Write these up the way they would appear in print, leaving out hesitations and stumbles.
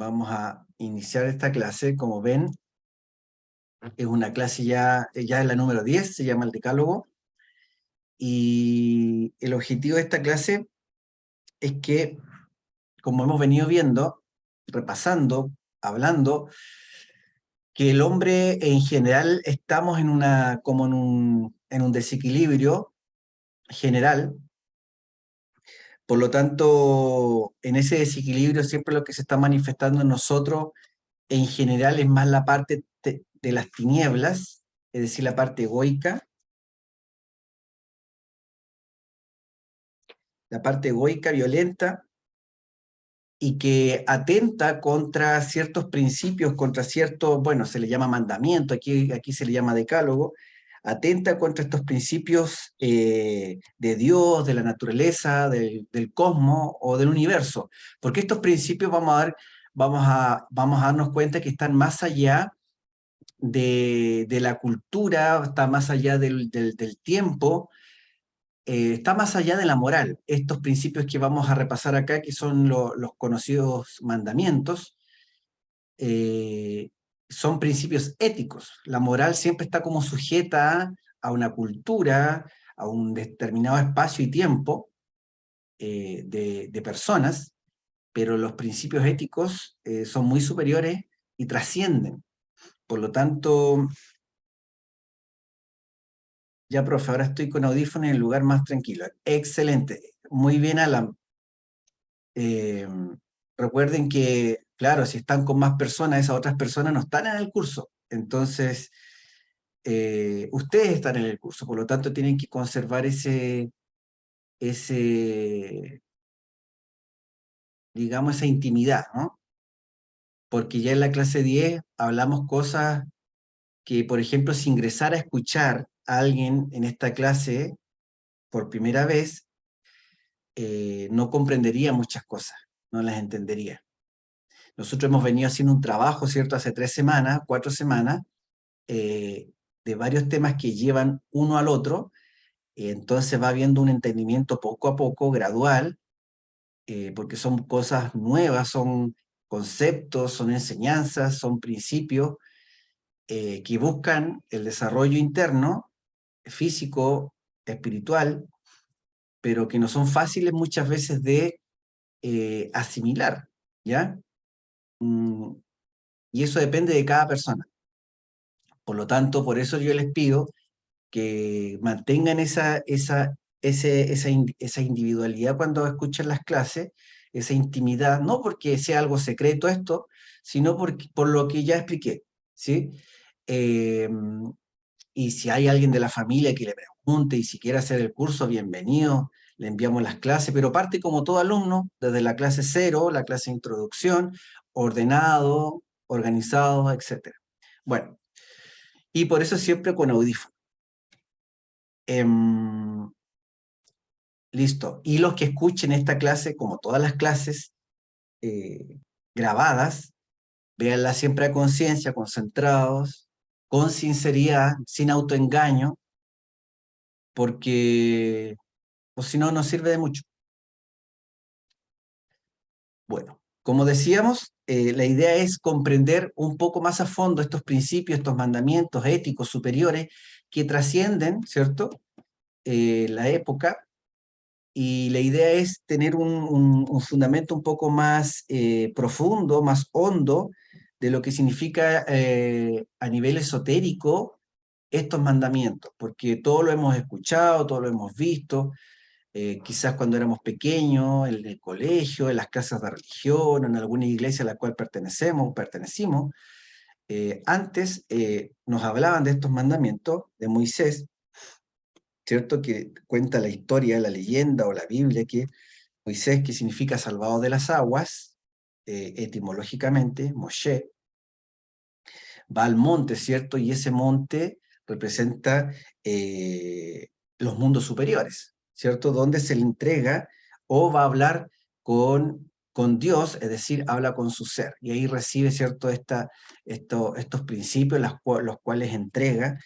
Vamos a iniciar esta clase. Como ven, es una clase ya es la número 10, se llama el Decálogo. Y el objetivo de esta clase es que, como hemos venido viendo, repasando, hablando, que el hombre en general estamos como en un desequilibrio general. Por lo tanto, en ese desequilibrio siempre lo que se está manifestando en nosotros en general es más la parte de las tinieblas, es decir, la parte egoica, violenta, y que atenta contra ciertos principios, contra ciertos, bueno, se le llama mandamiento, aquí se le llama decálogo, atenta contra estos principios de Dios, de la naturaleza, del cosmos o del universo. Porque estos principios vamos a darnos cuenta que están más allá de la cultura, está más allá del tiempo, está más allá de la moral. Estos principios que vamos a repasar acá, que son los conocidos mandamientos, eh, son principios éticos. La moral siempre está como sujeta a una cultura, a un determinado espacio y tiempo de personas, pero los principios éticos son muy superiores y trascienden. Por lo tanto, ya, profe, ahora estoy con audífonos en el lugar más tranquilo. Excelente. Muy bien, Alan. Eh, Recuerden que, claro, si están con más personas, esas otras personas no están en el curso. Entonces, ustedes están en el curso, por lo tanto tienen que conservar ese, digamos, esa intimidad, ¿no? Porque ya en la clase 10 hablamos cosas que, por ejemplo, si ingresara a escuchar a alguien en esta clase por primera vez, no comprendería muchas cosas, no las entendería. Nosotros hemos venido haciendo un trabajo, ¿cierto? Hace 3 semanas, 4 semanas, de varios temas que llevan uno al otro, entonces va habiendo un entendimiento poco a poco, gradual, porque son cosas nuevas, son conceptos, son enseñanzas, son principios que buscan el desarrollo interno, físico, espiritual, pero que no son fáciles muchas veces de asimilar, ¿ya? Mm, y eso depende de cada persona. Por lo tanto, por eso yo les pido que mantengan esa individualidad cuando escuchen las clases, esa intimidad, no porque sea algo secreto esto, sino por lo que ya expliqué, ¿sí? Eh, y si hay alguien de la familia que le pregunte y si quiere hacer el curso, bienvenido, le enviamos las clases, pero parte como todo alumno, desde la clase 0, la clase de introducción, ordenado, organizado, etc. Bueno, y por eso siempre con audífono. Listo. Y los que escuchen esta clase, como todas las clases grabadas, véanla siempre a conciencia, concentrados, con sinceridad, sin autoengaño, porque o si no, no sirve de mucho. Bueno, como decíamos, la idea es comprender un poco más a fondo estos principios, estos mandamientos éticos superiores que trascienden, ¿cierto?, la época. Y la idea es tener un fundamento un poco más profundo, más hondo, de lo que significa a nivel esotérico estos mandamientos, porque todo lo hemos escuchado, todo lo hemos visto, quizás cuando éramos pequeños, en el colegio, en las clases de religión, en alguna iglesia a la cual pertenecimos. Antes nos hablaban de estos mandamientos de Moisés, ¿cierto? Que cuenta la historia, la leyenda o la Biblia, que Moisés, que significa salvado de las aguas, etimológicamente, Moshe, va al monte, ¿cierto? Y ese monte representa los mundos superiores, ¿cierto? Donde se le entrega o va a hablar con Dios, es decir, habla con su ser. Y ahí recibe, ¿cierto?, estos principios, los cuales entrega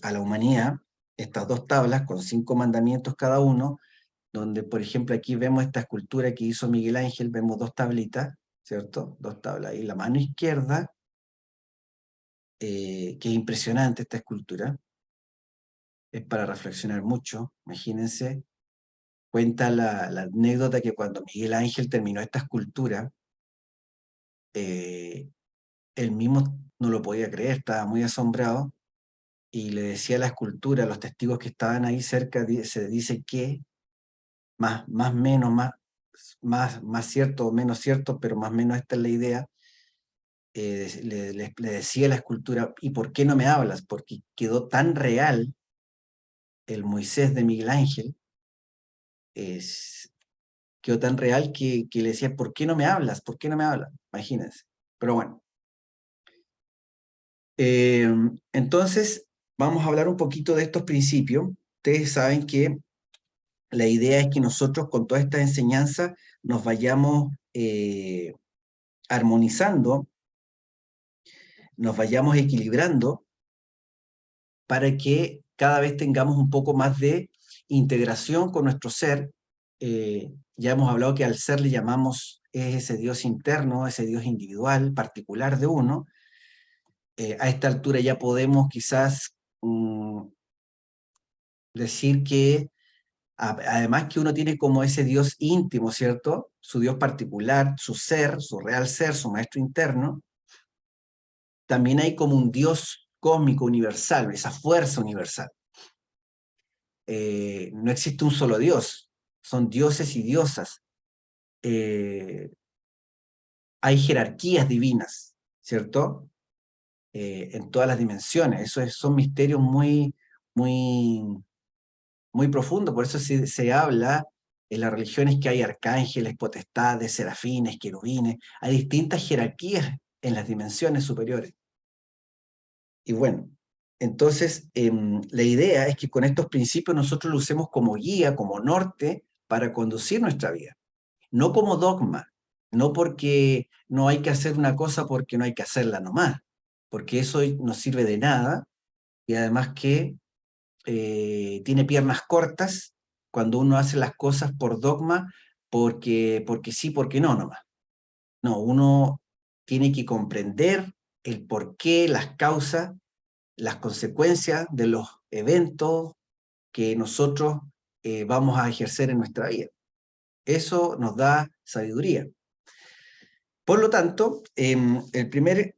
a la humanidad, estas 2 tablas con 5 mandamientos cada uno, donde, por ejemplo, aquí vemos esta escultura que hizo Miguel Ángel, vemos 2 tablitas, ¿cierto? Dos tablas. Y la mano izquierda, que es impresionante esta escultura, es para reflexionar mucho. Imagínense, cuenta la anécdota que cuando Miguel Ángel terminó esta escultura, eh, él mismo no lo podía creer, estaba muy asombrado, y le decía a la escultura, a los testigos que estaban ahí cerca, se dice que, más menos, más cierto o menos cierto, pero más o menos esta es la idea, le decía a la escultura, ¿y por qué no me hablas? Porque quedó tan real el Moisés de Miguel Ángel, es, quedó tan real que le decía, ¿por qué no me hablas? ¿Por qué no me hablas? Imagínense. Pero bueno. Entonces, vamos a hablar un poquito de estos principios. Ustedes saben que la idea es que nosotros con toda esta enseñanza nos vayamos armonizando, nos vayamos equilibrando para que cada vez tengamos un poco más de integración con nuestro ser. Ya hemos hablado que al ser le llamamos es ese Dios interno, ese Dios individual, particular de uno. A esta altura ya podemos quizás decir que además que uno tiene como ese Dios íntimo, ¿cierto? Su Dios particular, su ser, su real ser, su maestro interno. También hay como un Dios cósmico universal, esa fuerza universal. No existe un solo Dios, son dioses y diosas. Hay jerarquías divinas, ¿cierto? En todas las dimensiones. Son misterios muy, muy profundos, por eso se habla en las religiones que hay arcángeles, potestades, serafines, querubines, hay distintas jerarquías en las dimensiones superiores. Y bueno, entonces la idea es que con estos principios nosotros lo usemos como guía, como norte para conducir nuestra vida, no como dogma, no porque no hay que hacer una cosa porque no hay que hacerla nomás, porque eso no sirve de nada y además que tiene piernas cortas cuando uno hace las cosas por dogma, porque sí, porque no nomás. No, uno tiene que comprender el porqué, las causas, las consecuencias de los eventos que nosotros vamos a ejercer en nuestra vida. Eso nos da sabiduría. Por lo tanto, el primer,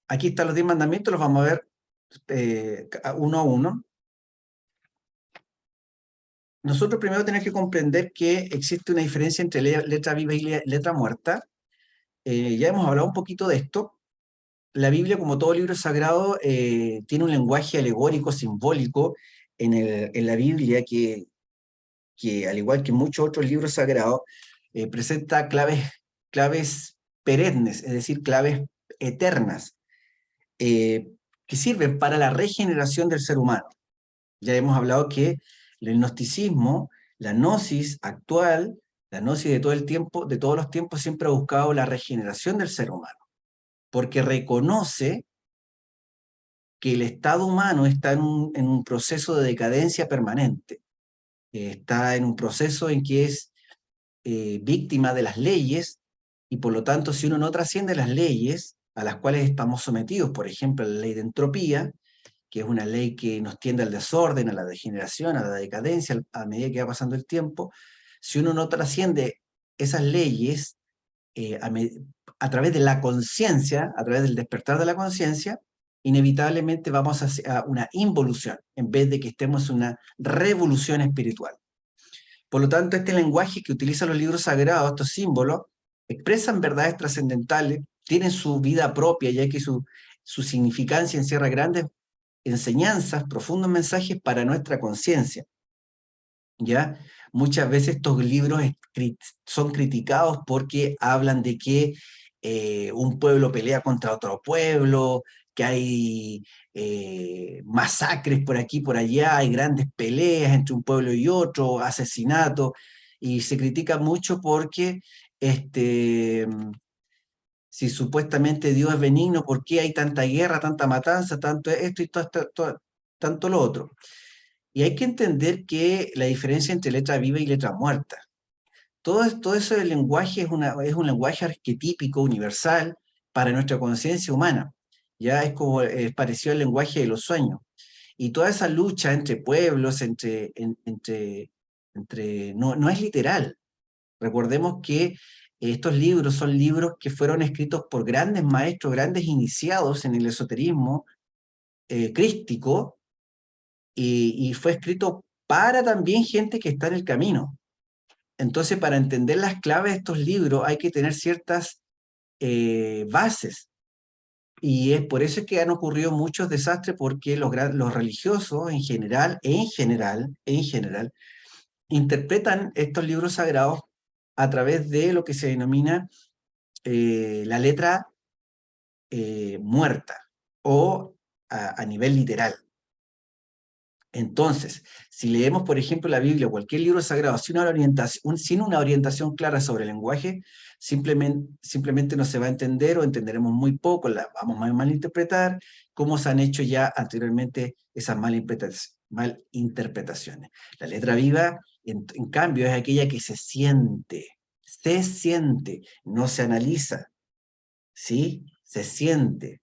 aquí están los 10 mandamientos, los vamos a ver uno a uno. Nosotros primero tenemos que comprender que existe una diferencia entre letra viva y letra muerta. Ya hemos hablado un poquito de esto. La Biblia, como todo libro sagrado, tiene un lenguaje alegórico, simbólico en la Biblia que, al igual que muchos otros libros sagrados, presenta claves perennes, es decir, claves eternas, eh, que sirven para la regeneración del ser humano. Ya hemos hablado que el gnosticismo, la gnosis actual, la gnosis de todo el tiempo, de todos los tiempos, siempre ha buscado la regeneración del ser humano, porque reconoce que el estado humano está en un proceso de decadencia permanente, está en un proceso en que es víctima de las leyes, y por lo tanto, si uno no trasciende las leyes a las cuales estamos sometidos, por ejemplo, la ley de entropía, que es una ley que nos tiende al desorden, a la degeneración, a la decadencia, a medida que va pasando el tiempo, si uno no trasciende esas leyes eh, a, a través de la conciencia, a través del despertar de la conciencia, inevitablemente vamos a una involución, en vez de que estemos en una revolución espiritual. Por lo tanto, este lenguaje que utilizan los libros sagrados, estos símbolos, expresan verdades trascendentales, tienen su vida propia, ya que su significancia encierra grandes enseñanzas, profundos mensajes para nuestra conciencia. ¿Ya? Muchas veces estos libros son criticados porque hablan de que un pueblo pelea contra otro pueblo, que hay masacres por aquí, por allá, hay grandes peleas entre un pueblo y otro, asesinatos, y se critica mucho porque si supuestamente Dios es benigno, ¿por qué hay tanta guerra, tanta matanza, tanto esto y tanto lo otro? Y hay que entender que la diferencia entre letra viva y letra muerta. todo eso del lenguaje es un lenguaje arquetípico, universal, para nuestra conciencia humana. Ya es como es parecido al lenguaje de los sueños. Y toda esa lucha entre pueblos, no es literal. Recordemos que estos libros son libros que fueron escritos por grandes maestros, grandes iniciados en el esoterismo crístico, y fue escrito para también gente que está en el camino. Entonces, para entender las claves de estos libros hay que tener ciertas bases. Y es por eso es que han ocurrido muchos desastres, porque los religiosos en general, interpretan estos libros sagrados a través de lo que se denomina la letra muerta o a nivel literal. Entonces, si leemos, por ejemplo, la Biblia o cualquier libro sagrado sin una orientación clara sobre el lenguaje, simplemente no se va a entender o entenderemos muy poco, la vamos a malinterpretar, como se han hecho ya anteriormente esas malinterpretaciones. La letra viva, en cambio, es aquella que se siente, no se analiza, ¿sí? Se siente.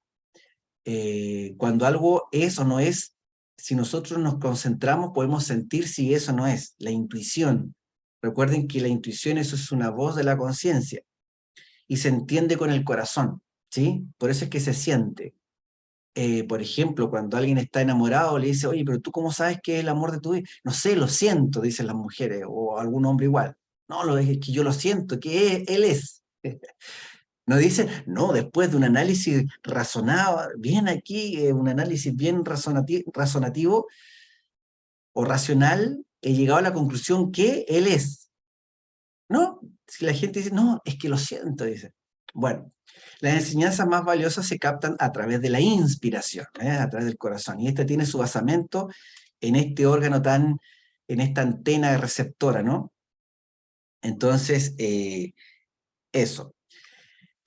Cuando algo es o no es, si nosotros nos concentramos, podemos sentir si eso no es, la intuición. Recuerden que la intuición, eso es una voz de la conciencia y se entiende con el corazón, ¿sí? Por eso es que se siente. Por ejemplo, cuando alguien está enamorado, le dice, oye, pero tú cómo sabes que es el amor de tu vida? No sé, lo siento, dicen las mujeres, o algún hombre igual. No, es que yo lo siento, él es. No dice, no, después de un análisis razonado, bien aquí, un análisis bien razonativo o racional, he llegado a la conclusión que él es. No, si la gente dice, no, es que lo siento, dice. Bueno, las enseñanzas más valiosas se captan a través de la inspiración, a través del corazón. Y este tiene su basamento en este órgano en esta antena receptora, ¿no? Entonces, eso.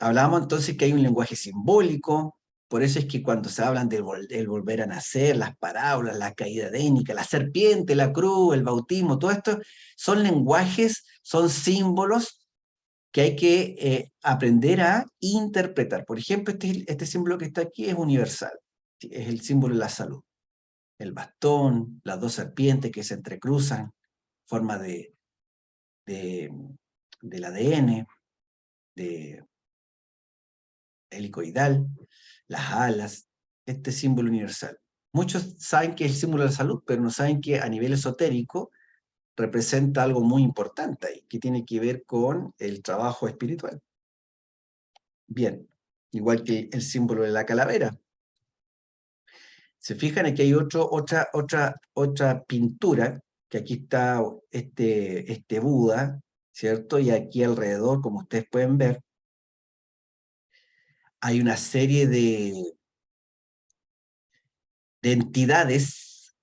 Hablábamos entonces que hay un lenguaje simbólico, por eso es que cuando se hablan del volver a nacer, las parábolas, la caída édénica, la serpiente, la cruz, el bautismo, todo esto son lenguajes, son símbolos que hay que aprender a interpretar. Por ejemplo, este símbolo que está aquí es universal, ¿sí? Es el símbolo de la salud. El bastón, las dos serpientes que se entrecruzan, forma de, del ADN, de helicoidal, las alas, este símbolo universal. Muchos saben que es el símbolo de la salud, pero no saben que a nivel esotérico representa algo muy importante ahí, que tiene que ver con el trabajo espiritual. Bien, igual que el símbolo de la calavera. Se fijan, aquí hay otra pintura, que aquí está este Buda, ¿cierto? Y aquí alrededor, como ustedes pueden ver, hay una serie de entidades,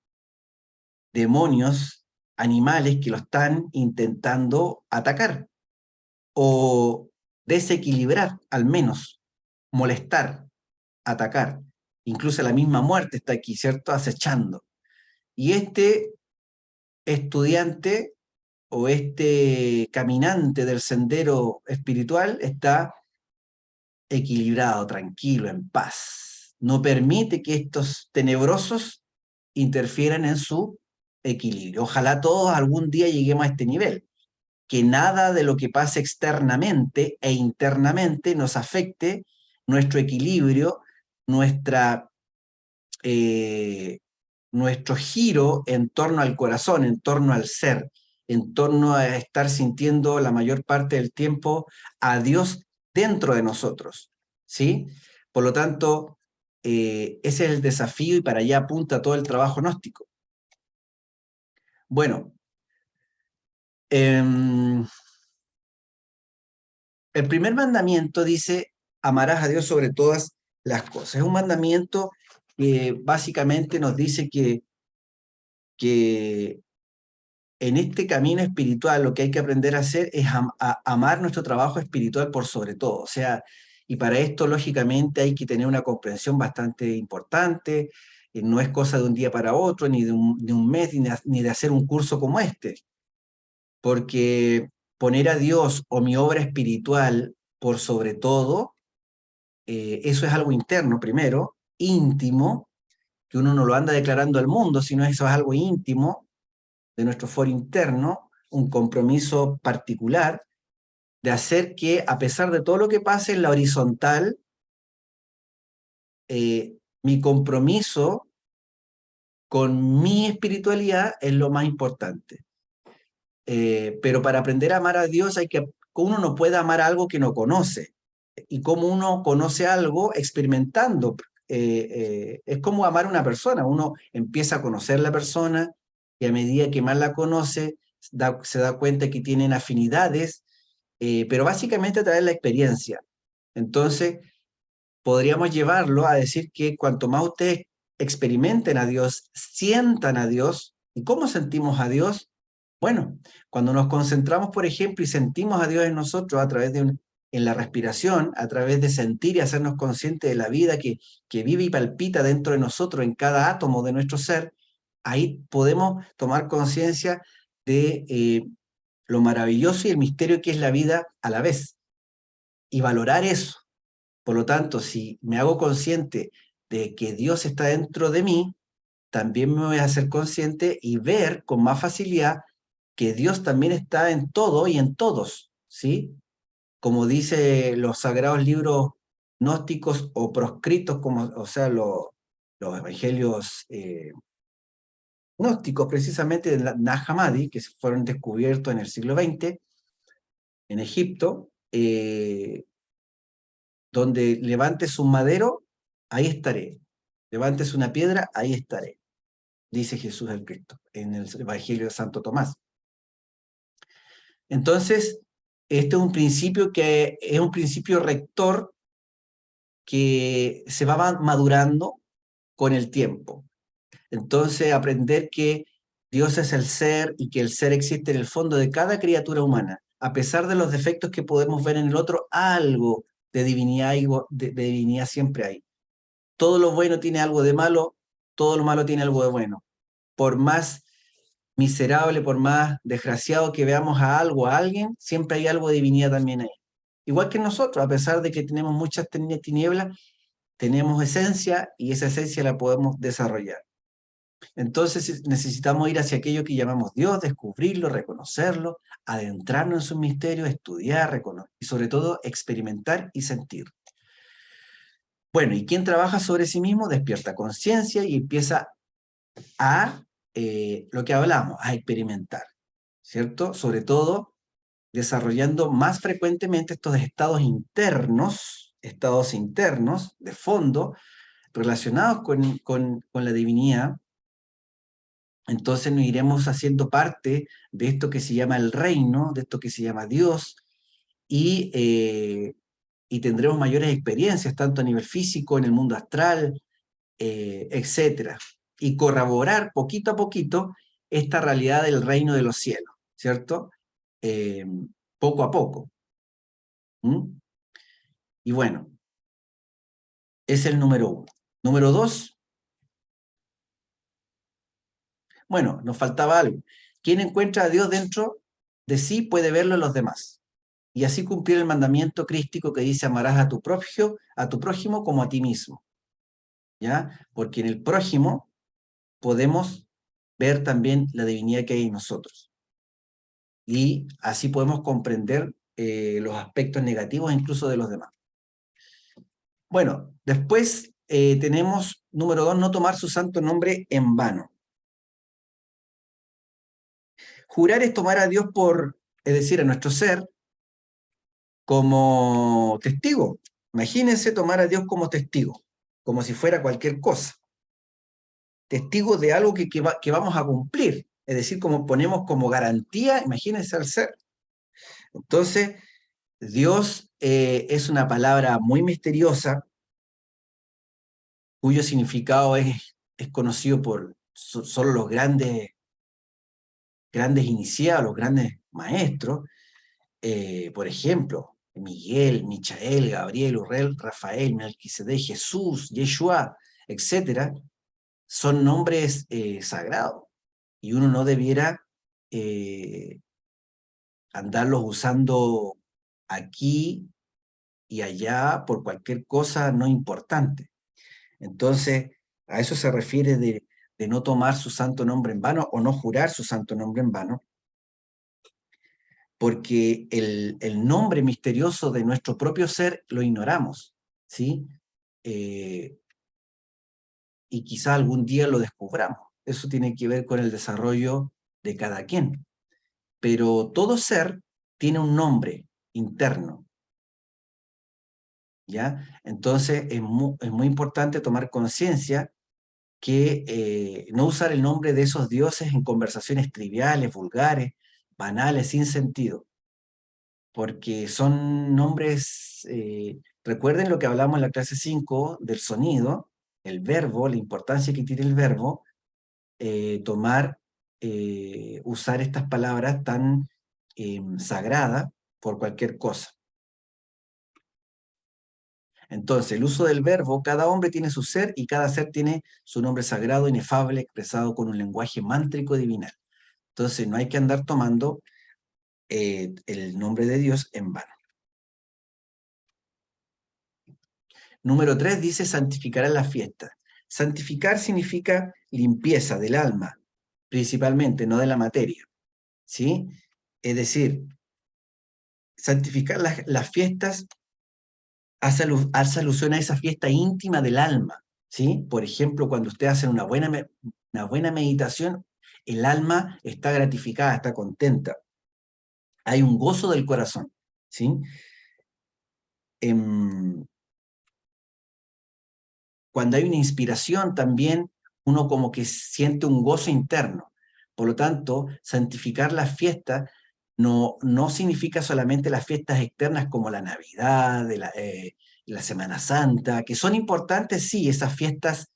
demonios, animales que lo están intentando atacar o desequilibrar, al menos, molestar, atacar. Incluso la misma muerte está aquí, ¿cierto? Acechando. Y este estudiante o este caminante del sendero espiritual está equilibrado, tranquilo, en paz. No permite que estos tenebrosos interfieran en su equilibrio. Ojalá todos algún día lleguemos a este nivel, que nada de lo que pase externamente e internamente nos afecte nuestro equilibrio, nuestra, nuestro giro en torno al corazón, en torno al ser, en torno a estar sintiendo la mayor parte del tiempo a Dios dentro de nosotros, ¿sí? Por lo tanto, ese es el desafío y para allá apunta todo el trabajo gnóstico. Bueno, el primer mandamiento dice, amarás a Dios sobre todas las cosas. Es un mandamiento que básicamente nos dice que en este camino espiritual lo que hay que aprender a hacer es amar nuestro trabajo espiritual por sobre todo. O sea, y para esto, lógicamente, hay que tener una comprensión bastante importante. No es cosa de un día para otro, ni de un mes, ni de hacer un curso como este. Porque poner a Dios o mi obra espiritual por sobre todo, eso es algo interno primero, íntimo, que uno no lo anda declarando al mundo, sino eso es algo íntimo de nuestro foro interno, un compromiso particular de hacer que, a pesar de todo lo que pase en la horizontal, mi compromiso con mi espiritualidad es lo más importante. Pero para aprender a amar a Dios hay que, uno no puede amar algo que no conoce. Y como uno conoce algo experimentando, es como amar a una persona. Uno empieza a conocer la persona y a medida que más la conoce, se da cuenta que tienen afinidades, pero básicamente a través de la experiencia. Entonces, podríamos llevarlo a decir que cuanto más ustedes experimenten a Dios, sientan a Dios, ¿y cómo sentimos a Dios? Bueno, cuando nos concentramos, por ejemplo, y sentimos a Dios en nosotros a través de en la respiración, a través de sentir y hacernos conscientes de la vida que vive y palpita dentro de nosotros, en cada átomo de nuestro ser, ahí podemos tomar conciencia de lo maravilloso y el misterio que es la vida a la vez, y valorar eso. Por lo tanto, si me hago consciente de que Dios está dentro de mí, también me voy a hacer consciente y ver con más facilidad que Dios también está en todo y en todos, ¿sí? Como dice los sagrados libros gnósticos o proscritos, como, o sea, los evangelios gnósticos precisamente de Nag Hammadi, que fueron descubiertos en el siglo XX en Egipto, donde levantes un madero, ahí estaré. Levantes una piedra, ahí estaré, dice Jesús el Cristo en el Evangelio de Santo Tomás. Entonces, este es un principio que es un principio rector que se va madurando con el tiempo. Entonces, aprender que Dios es el ser y que el ser existe en el fondo de cada criatura humana. A pesar de los defectos que podemos ver en el otro, algo de divinidad, de divinidad siempre hay. Todo lo bueno tiene algo de malo, todo lo malo tiene algo de bueno. Por más miserable, por más desgraciado que veamos a algo, a alguien, siempre hay algo de divinidad también ahí. Igual que nosotros, a pesar de que tenemos muchas tinieblas, tenemos esencia y esa esencia la podemos desarrollar. Entonces necesitamos ir hacia aquello que llamamos Dios, descubrirlo, reconocerlo, adentrarnos en sus misterios, estudiar, reconocer y sobre todo experimentar y sentir. Bueno, y quien trabaja sobre sí mismo despierta conciencia y empieza a lo que hablamos, a experimentar, ¿cierto? Sobre todo desarrollando más frecuentemente estos estados internos de fondo relacionados con la divinidad. Entonces nos iremos haciendo parte de esto que se llama el reino, de esto que se llama Dios, y tendremos mayores experiencias, tanto a nivel físico, en el mundo astral, etcétera. Y corroborar poquito a poquito esta realidad del reino de los cielos, ¿cierto? Eh, Poco a poco. ¿Mm? Y bueno, es el número 1. Número 2, bueno, nos faltaba algo. Quien encuentra a Dios dentro de sí puede verlo en los demás. Y así cumplir el mandamiento crístico que dice amarás a tu prójimo como a ti mismo. ¿Ya? Porque en el prójimo podemos ver también la divinidad que hay en nosotros. Y así podemos comprender los aspectos negativos incluso de los demás. Bueno, después tenemos, número 2, no tomar su santo nombre en vano. Jurar es tomar a Dios es decir, a nuestro ser, como testigo. Imagínense tomar a Dios como testigo, como si fuera cualquier cosa. Testigo de algo que vamos a cumplir. Es decir, como ponemos como garantía, imagínense al ser. Entonces, Dios es una palabra muy misteriosa, cuyo significado es conocido por solo los grandes iniciados, los grandes maestros. Por ejemplo, Miguel, Michael, Gabriel, Uriel, Rafael, Melquisedec, Jesús, Yeshua, etcétera, son nombres sagrados. Y uno no debiera andarlos usando aquí y allá por cualquier cosa no importante. Entonces, a eso se refiere de no tomar su santo nombre en vano o no jurar su santo nombre en vano, porque el nombre misterioso de nuestro propio ser lo ignoramos, ¿sí? Eh, y quizá algún día lo descubramos. Eso tiene que ver con el desarrollo de cada quien. Pero todo ser tiene un nombre interno, ¿ya? Entonces es muy importante tomar conciencia que no usar el nombre de esos dioses en conversaciones triviales, vulgares, banales, sin sentido, porque son nombres, recuerden lo que hablamos en la clase 5 del sonido, el verbo, la importancia que tiene el verbo, usar estas palabras tan sagradas por cualquier cosa. Entonces, el uso del verbo, cada hombre tiene su ser y cada ser tiene su nombre sagrado, inefable, expresado con un lenguaje mántrico divinal. Entonces, no hay que andar tomando el nombre de Dios en vano. Número 3 dice santificarán las fiestas. Santificar significa limpieza del alma, principalmente, no de la materia, ¿sí? Es decir, santificar las fiestas hace alusión a esa fiesta íntima del alma, ¿sí? Por ejemplo, cuando usted hace una buena meditación, el alma está gratificada, está contenta. Hay un gozo del corazón, ¿sí? Em, Cuando hay una inspiración también, uno como que siente un gozo interno. Por lo tanto, santificar las fiestas no significa solamente las fiestas externas como la Navidad, la Semana Santa, que son importantes, sí, esas fiestas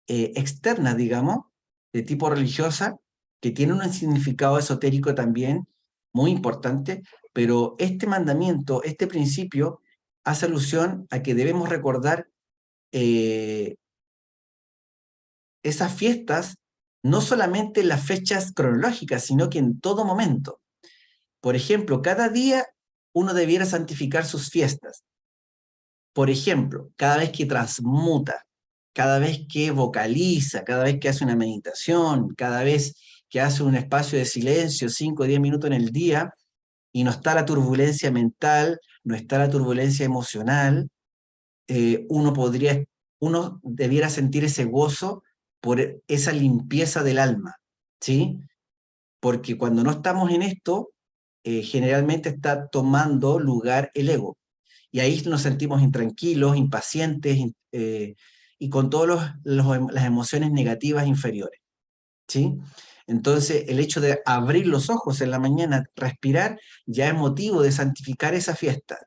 externas, digamos, de tipo religiosa, que tienen un significado esotérico también muy importante, pero este mandamiento, este principio, hace alusión a que debemos recordar eh, esas fiestas no solamente en las fechas cronológicas, sino que en todo momento. Por ejemplo, cada día uno debiera santificar sus fiestas. Por ejemplo, cada vez que transmuta, cada vez que vocaliza, cada vez que hace una meditación, cada vez que hace un espacio de silencio, 5 o 10 minutos en el día, y no está la turbulencia mental, no está la turbulencia emocional, uno debiera sentir ese gozo por esa limpieza del alma, ¿sí? Porque cuando no estamos en esto, generalmente está tomando lugar el ego. Y ahí nos sentimos intranquilos, impacientes y con todas las emociones negativas inferiores, ¿sí? Entonces, el hecho de abrir los ojos en la mañana, respirar, ya es motivo de santificar esa fiesta,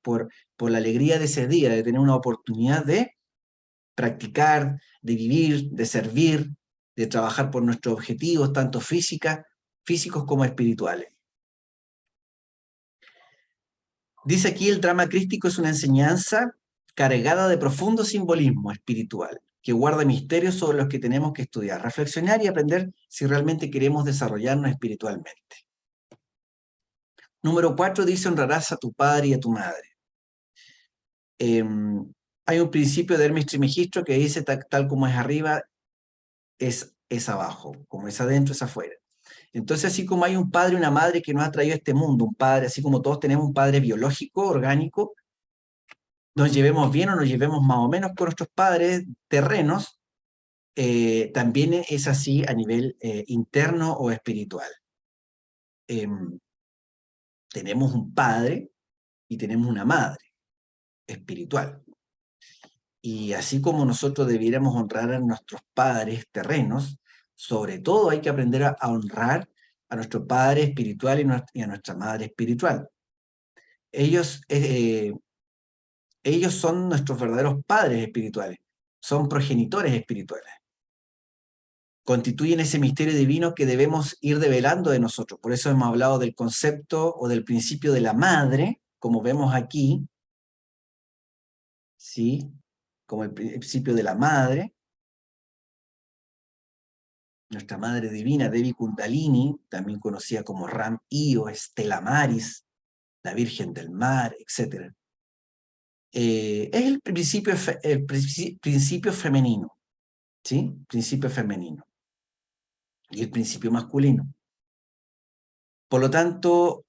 por la alegría de ese día, de tener una oportunidad de practicar, de vivir, de servir, de trabajar por nuestros objetivos, tanto físicos como espirituales. Dice aquí, el drama crístico es una enseñanza cargada de profundo simbolismo espiritual, que guarda misterios sobre los que tenemos que estudiar, reflexionar y aprender si realmente queremos desarrollarnos espiritualmente. Número 4 dice, honrarás a tu padre y a tu madre. Hay un principio de Hermes Trismegisto que dice, tal como es arriba, es abajo, como es adentro, es afuera. Entonces, así como hay un padre y una madre que nos ha traído a este mundo, un padre, así como todos tenemos un padre biológico, orgánico, nos llevemos bien o nos llevemos más o menos con nuestros padres terrenos, también es así a nivel interno o espiritual. Tenemos un padre y tenemos una madre espiritual. Y así como nosotros debiéramos honrar a nuestros padres terrenos, sobre todo hay que aprender a honrar a nuestro padre espiritual y a nuestra madre espiritual. Ellos, ellos son nuestros verdaderos padres espirituales, son progenitores espirituales. Constituyen ese misterio divino que debemos ir develando de nosotros. Por eso hemos hablado del concepto o del principio de la madre, como vemos aquí, ¿sí? Como el principio de la madre, nuestra Madre Divina, Devi Kundalini, también conocida como Ram Io, Estela Maris, la Virgen del Mar, etc. Es principio femenino, ¿sí? Principio femenino. Y el principio masculino. Por lo tanto,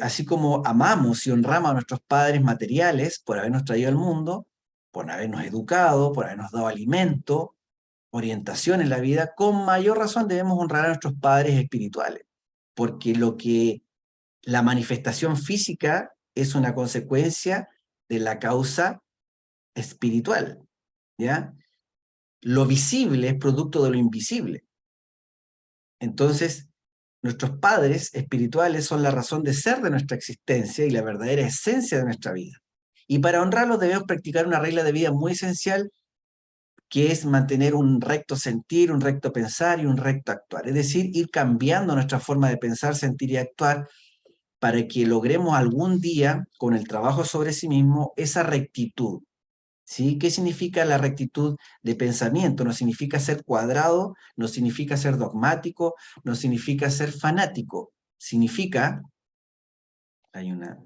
así como amamos y honramos a nuestros padres materiales por habernos traído al mundo, por habernos educado, por habernos dado alimento, orientación en la vida, con mayor razón debemos honrar a nuestros padres espirituales, porque la manifestación física es una consecuencia de la causa espiritual, ¿ya? Lo visible es producto de lo invisible. Entonces, nuestros padres espirituales son la razón de ser de nuestra existencia y la verdadera esencia de nuestra vida. Y para honrarlos debemos practicar una regla de vida muy esencial, que es mantener un recto sentir, un recto pensar y un recto actuar. Es decir, ir cambiando nuestra forma de pensar, sentir y actuar para que logremos algún día, con el trabajo sobre sí mismo, esa rectitud. ¿Sí? ¿Qué significa la rectitud de pensamiento? No significa ser cuadrado, no significa ser dogmático, no significa ser fanático. Significa, hay una,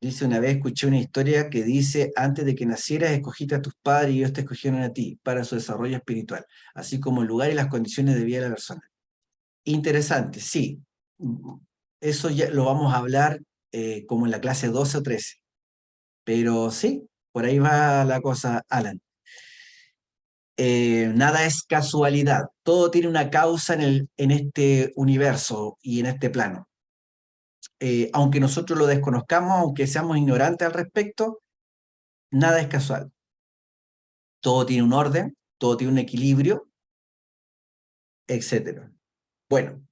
dice una vez, escuché una historia que dice, antes de que nacieras escogiste a tus padres y ellos te escogieron a ti para su desarrollo espiritual, así como el lugar y las condiciones de vida de la persona. Interesante, sí. Eso ya lo vamos a hablar como en la clase 12 o 13. Pero sí, por ahí va la cosa, Alan. Nada es casualidad, todo tiene una causa en este universo y en este plano. Aunque nosotros lo desconozcamos, aunque seamos ignorantes al respecto, nada es casual. Todo tiene un orden, todo tiene un equilibrio, etc. Bueno,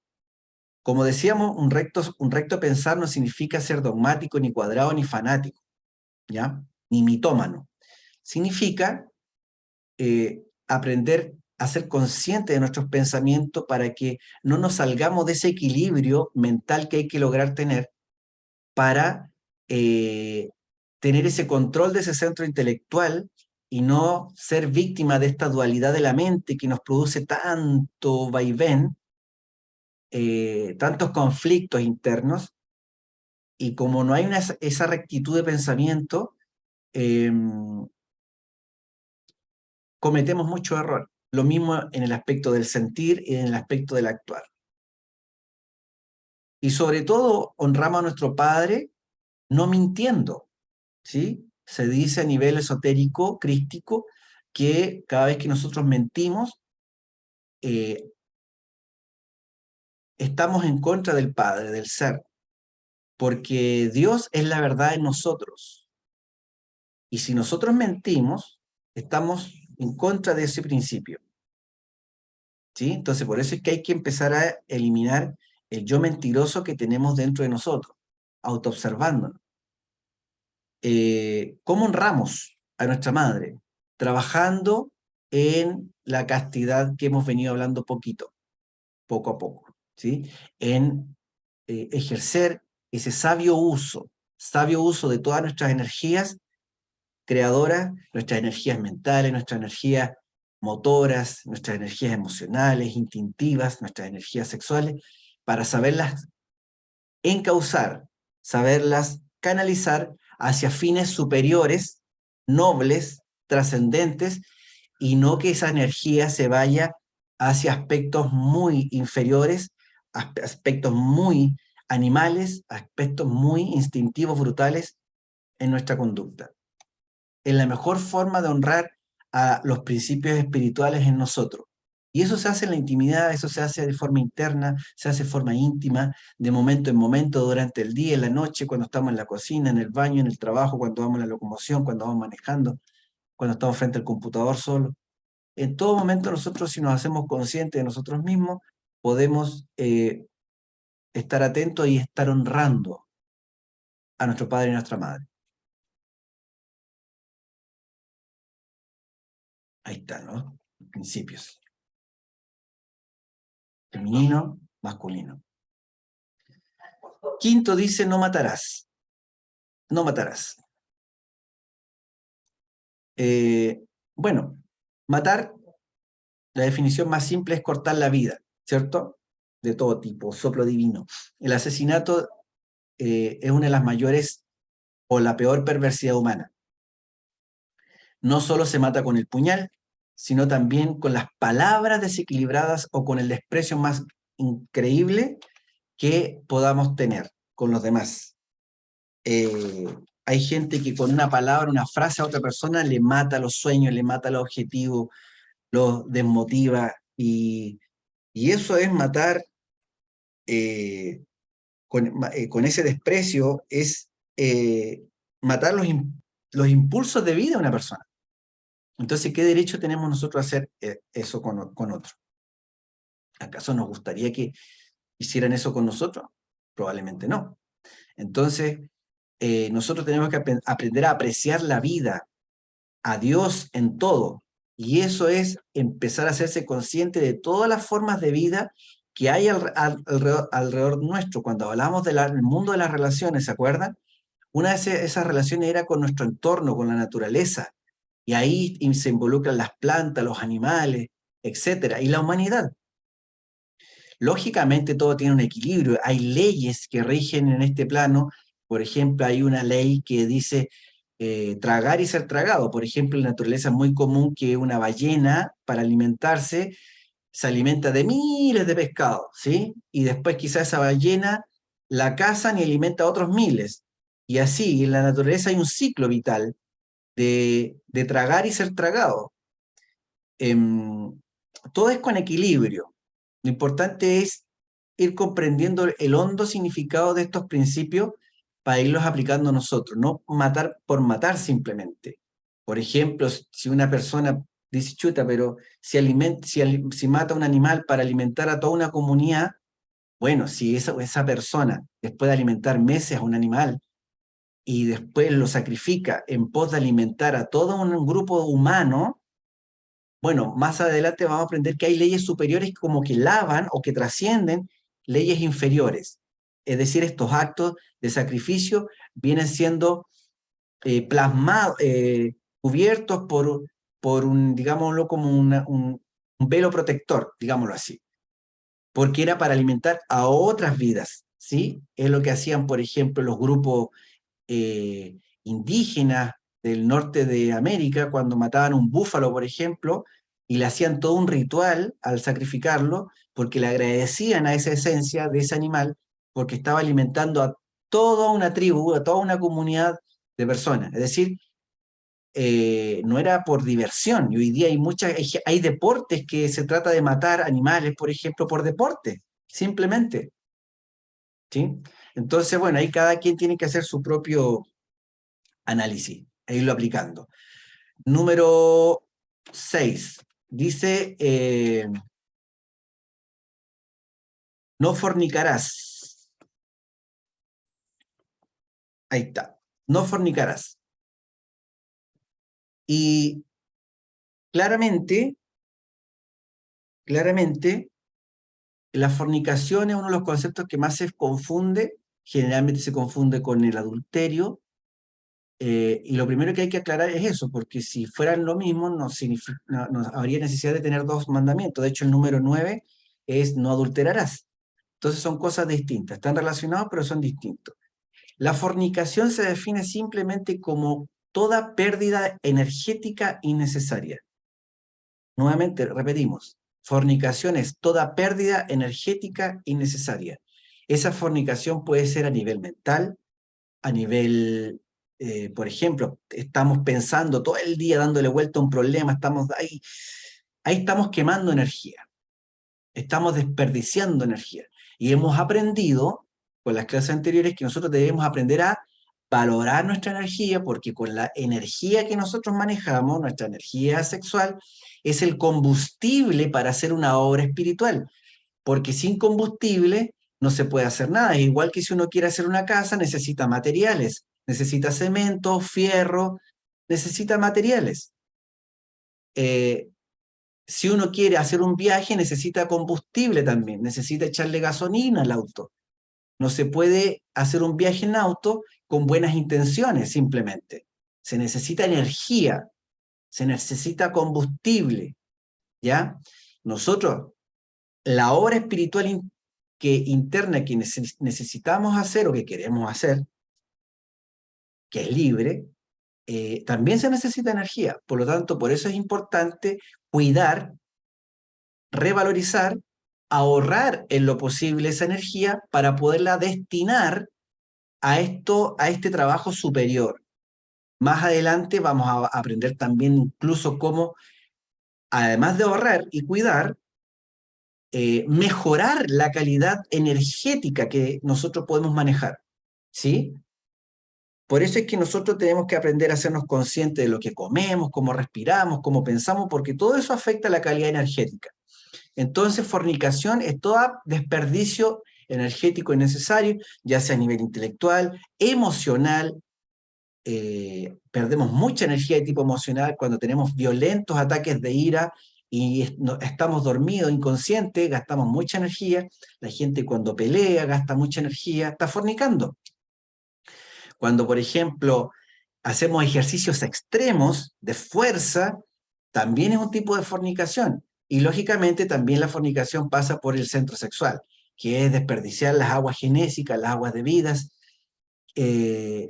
como decíamos, un recto pensar no significa ser dogmático, ni cuadrado, ni fanático, ¿ya? Ni mitómano. Significa aprender a ser consciente de nuestros pensamientos para que no nos salgamos de ese equilibrio mental que hay que lograr tener para tener ese control de ese centro intelectual y no ser víctima de esta dualidad de la mente que nos produce tanto vaivén, tantos conflictos internos, y como no hay esa rectitud de pensamiento, eh, cometemos muchos errores. Lo mismo en el aspecto del sentir y en el aspecto del actuar. Y sobre todo, honramos a nuestro Padre no mintiendo, ¿sí? Se dice a nivel esotérico, crístico, que cada vez que nosotros mentimos, eh, estamos en contra del Padre, del ser, porque Dios es la verdad en nosotros. Y si nosotros mentimos, estamos en contra de ese principio, ¿sí? Entonces, por eso es que hay que empezar a eliminar el yo mentiroso que tenemos dentro de nosotros, autoobservándonos. ¿Cómo honramos a nuestra madre? Trabajando en la castidad que hemos venido hablando poco a poco, ¿sí? En ejercer ese sabio uso de todas nuestras energías creadoras, nuestras energías mentales, nuestras energías motoras, nuestras energías emocionales, instintivas, nuestras energías sexuales, para saberlas encauzar, saberlas canalizar hacia fines superiores, nobles, trascendentes, y no que esa energía se vaya hacia aspectos muy inferiores, aspectos muy animales, aspectos muy instintivos, brutales en nuestra conducta. Es la mejor forma de honrar a los principios espirituales en nosotros. Y eso se hace en la intimidad, eso se hace de forma interna, se hace de forma íntima, de momento en momento, durante el día, en la noche, cuando estamos en la cocina, en el baño, en el trabajo, cuando vamos a la locomoción, cuando vamos manejando, cuando estamos frente al computador solo. En todo momento nosotros, si nos hacemos conscientes de nosotros mismos, podemos estar atentos y estar honrando a nuestro padre y nuestra madre. Ahí está, ¿no? Principios. Femenino, masculino. Quinto dice, no matarás. No matarás. Bueno, matar, la definición más simple es cortar la vida, ¿cierto? De todo tipo, soplo divino. El asesinato es una de las mayores o la peor perversidad humana. No solo se mata con el puñal, sino también con las palabras desequilibradas o con el desprecio más increíble que podamos tener con los demás. Eh, Hay gente que con una palabra, una frase a otra persona le mata los sueños, le mata los objetivos, los desmotiva y eso es matar eh, con ese desprecio, es matar los impulsos de vida de una persona. Entonces, ¿qué derecho tenemos nosotros a hacer eso con otro? ¿Acaso nos gustaría que hicieran eso con nosotros? Probablemente no. Entonces, nosotros tenemos que aprender a apreciar la vida, a Dios en todo. Y eso es empezar a hacerse consciente de todas las formas de vida que hay alrededor nuestro. Cuando hablamos del mundo de las relaciones, ¿se acuerdan? Una de esas relaciones era con nuestro entorno, con la naturaleza. Y ahí se involucran las plantas, los animales, etcétera, y la humanidad. Lógicamente todo tiene un equilibrio, hay leyes que rigen en este plano, por ejemplo, hay una ley que dice tragar y ser tragado. Por ejemplo, en la naturaleza es muy común que una ballena, para alimentarse, se alimenta de miles de pescados, ¿sí? Y después quizás esa ballena la cazan y alimenta a otros miles. Y así, en la naturaleza hay un ciclo vital de tragar y ser tragado. Em, Todo es con equilibrio. Lo importante es ir comprendiendo el hondo significado de estos principios para irlos aplicando nosotros, no matar por matar simplemente. Por ejemplo, si una persona dice, chuta, pero si mata a un animal para alimentar a toda una comunidad, bueno, si esa persona, después de alimentar meses a un animal y después lo sacrifica en pos de alimentar a todo un grupo humano, bueno, más adelante vamos a aprender que hay leyes superiores como que lavan o que trascienden leyes inferiores. Es decir, estos actos de sacrificio vienen siendo plasmados, cubiertos por un, digámoslo, como un velo protector, digámoslo así, porque era para alimentar a otras vidas, ¿sí? Es lo que hacían, por ejemplo, los grupos indígenas del norte de América, cuando mataban un búfalo, por ejemplo, y le hacían todo un ritual al sacrificarlo, porque le agradecían a esa esencia de ese animal, porque estaba alimentando a toda una tribu, a toda una comunidad de personas. Es decir, no era por diversión. Y hoy día hay deportes que se trata de matar animales, por ejemplo, por deporte, simplemente. ¿Sí? Entonces, bueno, ahí cada quien tiene que hacer su propio análisis e irlo aplicando. Número 6. Dice, no fornicarás. Ahí está. No fornicarás. Y claramente, claramente, la fornicación es uno de los conceptos que más se confunde. Generalmente se confunde con el adulterio. Y lo primero que hay que aclarar es eso, porque si fueran lo mismo, no habría necesidad de tener dos mandamientos. De hecho, el número 9 es no adulterarás. Entonces son cosas distintas. Están relacionados, pero son distintos. La fornicación se define simplemente como toda pérdida energética innecesaria. Nuevamente, repetimos, fornicación es toda pérdida energética innecesaria. Esa fornicación puede ser a nivel mental, a nivel, por ejemplo, estamos pensando todo el día dándole vuelta a un problema, ahí estamos quemando energía, estamos desperdiciando energía. Y hemos aprendido con las clases anteriores que nosotros debemos aprender a valorar nuestra energía, porque con la energía que nosotros manejamos, nuestra energía sexual, es el combustible para hacer una obra espiritual, porque sin combustible no se puede hacer nada. Es igual que si uno quiere hacer una casa, necesita materiales, necesita cemento, fierro, necesita materiales. Eh, si uno quiere hacer un viaje, necesita combustible también, necesita echarle gasolina al auto. No se puede hacer un viaje en auto con buenas intenciones, simplemente. Se necesita energía, se necesita combustible, ¿ya? Nosotros, la obra espiritual interna que necesitamos hacer o que queremos hacer, que es libre, también se necesita energía. Por lo tanto, por eso es importante cuidar, revalorizar, ahorrar en lo posible esa energía para poderla destinar a este trabajo superior. Más adelante vamos a aprender también incluso cómo, además de ahorrar y cuidar, mejorar la calidad energética que nosotros podemos manejar, ¿sí? Por eso es que nosotros tenemos que aprender a hacernos conscientes de lo que comemos, cómo respiramos, cómo pensamos, porque todo eso afecta a la calidad energética. Entonces, fornicación es todo desperdicio energético innecesario, ya sea a nivel intelectual, emocional. Perdemos mucha energía de tipo emocional cuando tenemos violentos ataques de ira y estamos dormidos, inconscientes, gastamos mucha energía. La gente cuando pelea gasta mucha energía, está fornicando. Cuando, por ejemplo, hacemos ejercicios extremos de fuerza, también es un tipo de fornicación. Y lógicamente también la fornicación pasa por el centro sexual, que es desperdiciar las aguas genésicas, las aguas debidas,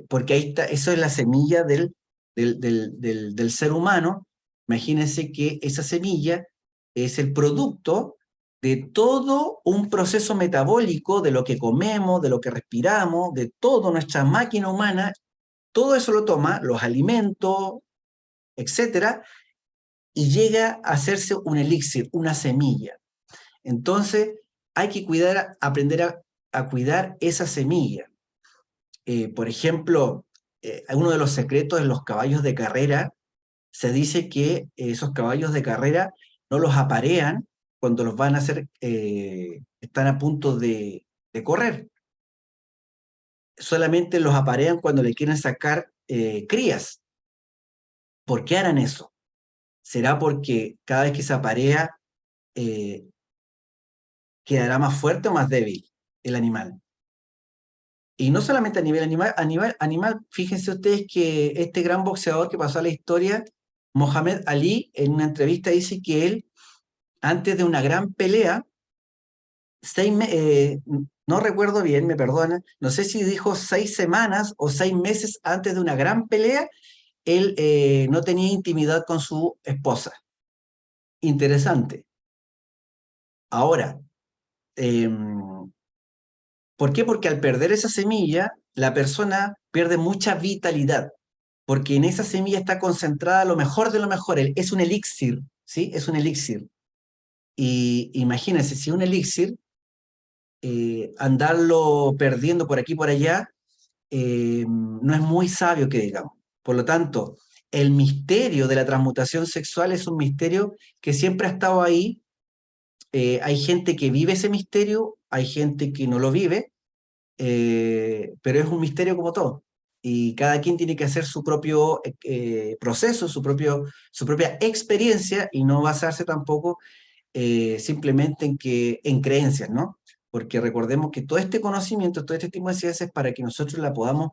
porque ahí está, eso es la semilla del ser humano. Imagínense que esa semilla es el producto de todo un proceso metabólico de lo que comemos, de lo que respiramos, de toda nuestra máquina humana. Todo eso lo toma, los alimentos, etcétera, y llega a hacerse un elixir, una semilla. Entonces, hay que cuidar, aprender a cuidar esa semilla. Por ejemplo, uno de los secretos en los caballos de carrera, se dice que esos caballos de carrera no los aparean cuando los van a hacer, están a punto de correr. Solamente los aparean cuando le quieren sacar crías. ¿Por qué harán eso? ¿Será porque cada vez que se aparea eh, quedará más fuerte o más débil el animal? Y no solamente a nivel animal, fíjense ustedes que este gran boxeador que pasó a la historia, Mohamed Ali, en una entrevista dice que él, antes de una gran pelea, no recuerdo bien, me perdona, no sé si dijo 6 semanas o 6 meses antes de una gran pelea, él no tenía intimidad con su esposa. Interesante. Ahora, eh, ¿por qué? Porque al perder esa semilla, la persona pierde mucha vitalidad, porque en esa semilla está concentrada lo mejor de lo mejor. Es un elixir, ¿sí? Es un elixir. Y imagínense, si un elixir, andarlo perdiendo por aquí y por allá, no es muy sabio que digamos. Por lo tanto, el misterio de la transmutación sexual es un misterio que siempre ha estado ahí. Hay gente que vive ese misterio, hay gente que no lo vive, pero es un misterio como todo. Y cada quien tiene que hacer su propio proceso, su propia experiencia y no basarse tampoco simplemente en creencias, ¿no? Porque recordemos que todo este conocimiento, todo este tipo de ciencias es para que nosotros la podamos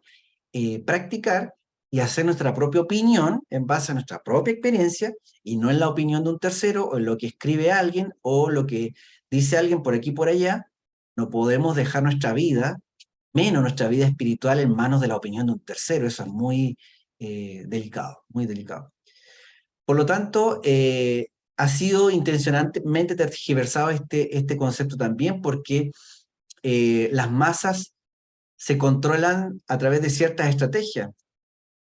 practicar y hacer nuestra propia opinión en base a nuestra propia experiencia y no en la opinión de un tercero o en lo que escribe alguien o lo que dice alguien por aquí y por allá. No podemos dejar nuestra vida, menos nuestra vida espiritual, en manos de la opinión de un tercero. Eso es muy delicado, muy delicado. Por lo tanto, ha sido intencionalmente tergiversado este concepto también porque las masas se controlan a través de ciertas estrategias.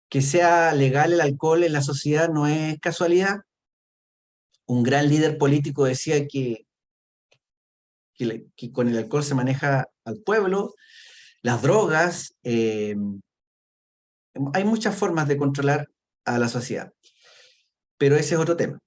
Que sea legal el alcohol en la sociedad no es casualidad. Un gran líder político decía que con el alcohol se maneja al pueblo, las drogas, hay muchas formas de controlar a la sociedad, pero ese es otro tema.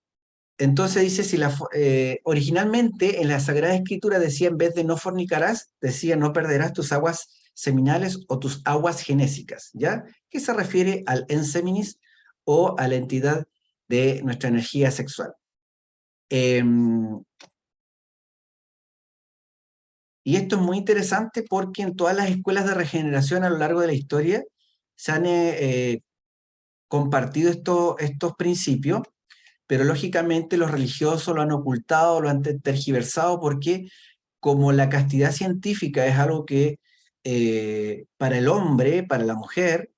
Entonces dice, originalmente en la Sagrada Escritura decía, en vez de no fornicarás, decía no perderás tus aguas seminales o tus aguas genésicas, ¿ya? Que se refiere al enseminis o a la entidad de nuestra energía sexual. Y esto es muy interesante porque en todas las escuelas de regeneración a lo largo de la historia se han compartido estos principios, pero lógicamente los religiosos lo han ocultado, lo han tergiversado, porque como la castidad científica es algo que para el hombre, para la mujer,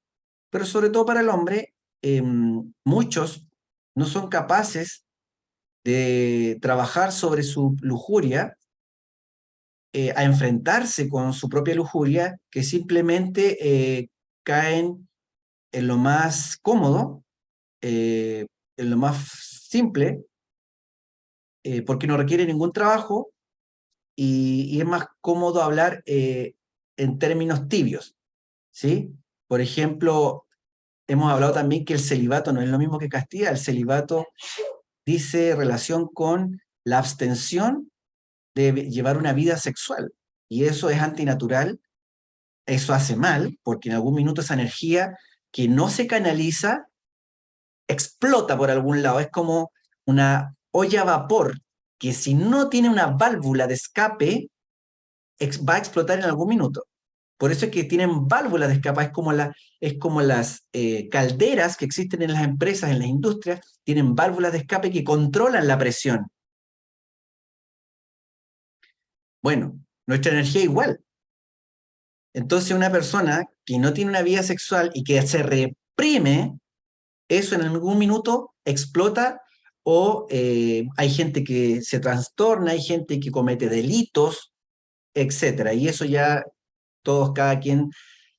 pero sobre todo para el hombre, muchos no son capaces de trabajar sobre su lujuria, a enfrentarse con su propia lujuria, que simplemente caen en lo más cómodo, en lo más simple, porque no requiere ningún trabajo y es más cómodo hablar en términos tibios, ¿sí? Por ejemplo, hemos hablado también que el celibato no es lo mismo que castidad. El celibato dice relación con la abstención de llevar una vida sexual. Y eso es antinatural, eso hace mal, porque en algún minuto esa energía que no se canaliza explota por algún lado. Es como una olla a vapor que si no tiene una válvula de escape, va a explotar en algún minuto. Por eso es que tienen válvulas de escape, es como las calderas que existen en las empresas, en las industrias, tienen válvulas de escape que controlan la presión. Bueno, nuestra energía igual. Entonces una persona que no tiene una vida sexual y que se reprime, eso en algún minuto explota o hay gente que se trastorna, hay gente que comete delitos, etcétera. Y eso ya todos, cada quien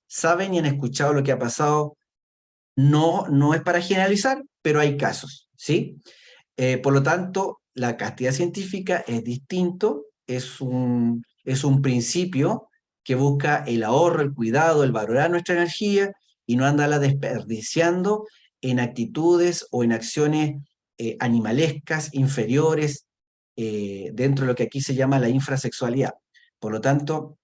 saben y han escuchado lo que ha pasado. No, no es para generalizar, pero hay casos, ¿sí? Por lo tanto, la castidad científica es distinto, es un principio que busca el ahorro, el cuidado, el valorar nuestra energía y no andarla desperdiciando en actitudes o en acciones animalescas, inferiores, dentro de lo que aquí se llama la infrasexualidad. Por lo tanto,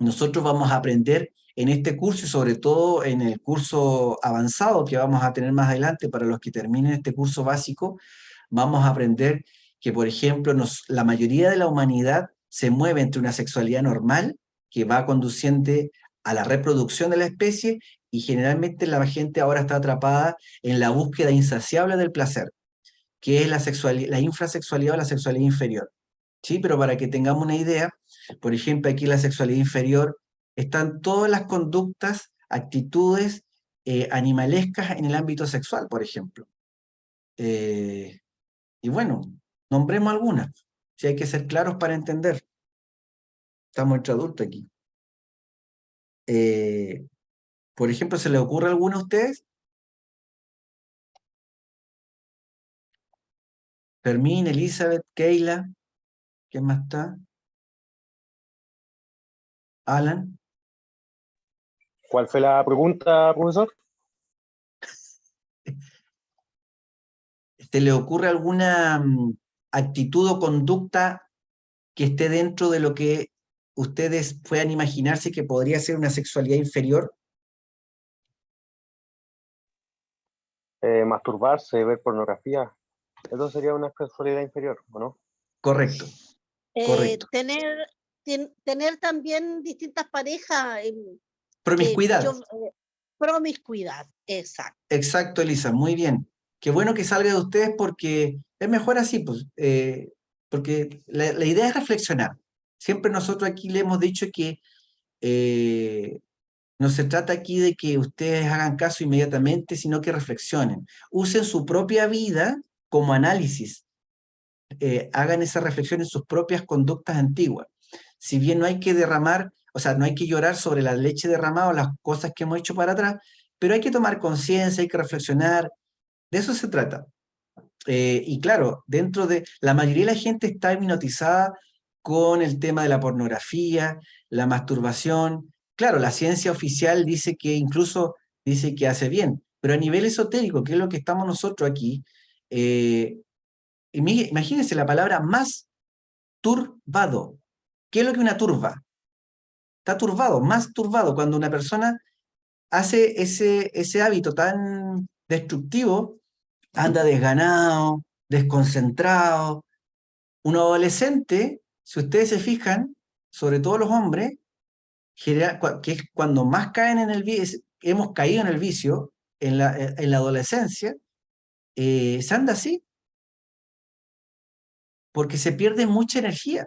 nosotros vamos a aprender en este curso y sobre todo en el curso avanzado que vamos a tener más adelante para los que terminen este curso básico, vamos a aprender que, por ejemplo, la mayoría de la humanidad se mueve entre una sexualidad normal que va conduciendo a la reproducción de la especie y generalmente la gente ahora está atrapada en la búsqueda insaciable del placer, que es la infrasexualidad o la sexualidad inferior. ¿Sí? Pero para que tengamos una idea, por ejemplo, aquí en la sexualidad inferior están todas las conductas, actitudes animalescas en el ámbito sexual, por ejemplo. Eh, y bueno, nombremos algunas, si hay que ser claros para entender. Estamos entre adultos aquí. Eh, por ejemplo, ¿se le ocurre alguna a ustedes? Fermín, Elizabeth, Keila, ¿quién más está? Alan. ¿Cuál fue la pregunta, profesor? ¿Se le ocurre alguna actitud o conducta que esté dentro de lo que ustedes puedan imaginarse que podría ser una sexualidad inferior? Masturbarse, ver pornografía. Eso sería una sexualidad inferior, ¿o no? Correcto, correcto. Tener también distintas parejas. Promiscuidad. Promiscuidad, exacto. Exacto, Elisa, muy bien. Qué bueno que salga de ustedes porque es mejor así, pues, porque la idea es reflexionar. Siempre nosotros aquí le hemos dicho que no se trata aquí de que ustedes hagan caso inmediatamente, sino que reflexionen. Usen su propia vida como análisis. Hagan esa reflexión en sus propias conductas antiguas. Si bien no hay que derramar, o sea, no hay que llorar sobre la leche derramada o las cosas que hemos hecho para atrás, pero hay que tomar conciencia, hay que reflexionar, de eso se trata. Y claro, dentro de la mayoría de la gente está hipnotizada con el tema de la pornografía, la masturbación. Claro, la ciencia oficial dice que incluso dice que hace bien, pero a nivel esotérico, que es lo que estamos nosotros aquí, imagínense la palabra más turbado. ¿Qué es lo que una turba? Está turbado, más turbado. Cuando una persona hace ese hábito tan destructivo, anda desganado, desconcentrado. Un adolescente, si ustedes se fijan, sobre todo los hombres, que es cuando más caen en el vicio, hemos caído en el vicio, en la adolescencia, se anda así, porque se pierde mucha energía.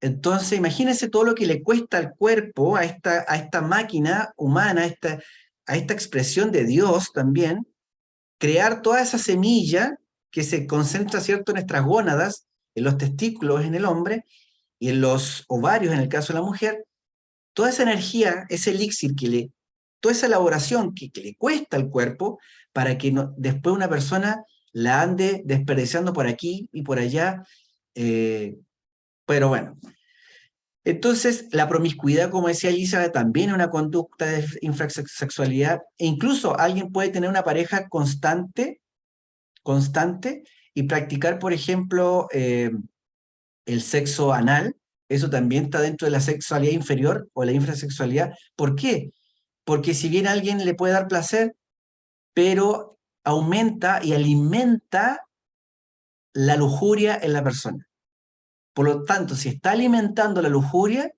Entonces, imagínense todo lo que le cuesta al cuerpo, a esta máquina humana, a esta expresión de Dios también, crear toda esa semilla que se concentra, ¿cierto?, en nuestras gónadas, en los testículos en el hombre y en los ovarios en el caso de la mujer, toda esa energía, ese elixir toda esa elaboración que le cuesta al cuerpo para que después una persona la ande desperdiciando por aquí y por allá. Pero bueno, entonces la promiscuidad, como decía Elizabeth, también es una conducta de infrasexualidad, e incluso alguien puede tener una pareja constante y practicar, por ejemplo, el sexo anal. Eso también está dentro de la sexualidad inferior o la infrasexualidad. ¿Por qué? Porque si bien a alguien le puede dar placer, pero aumenta y alimenta la lujuria en la persona. Por lo tanto, si está alimentando la lujuria,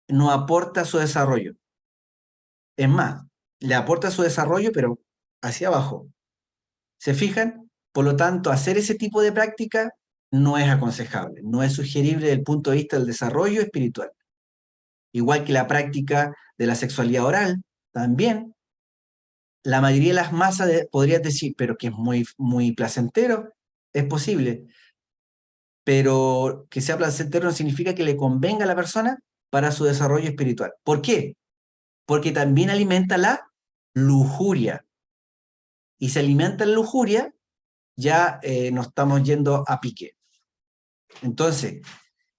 no aporta a su desarrollo. Es más, le aporta a su desarrollo, pero hacia abajo. ¿Se fijan? Por lo tanto, hacer ese tipo de práctica no es aconsejable, no es sugerible desde el punto de vista del desarrollo espiritual. Igual que la práctica de la sexualidad oral, también la mayoría de las masas podrías decir, pero que es muy, muy placentero, es posible, pero que sea placentero no significa que le convenga a la persona para su desarrollo espiritual. ¿Por qué? Porque también alimenta la lujuria. Y si alimenta la lujuria, ya nos estamos yendo a pique. Entonces,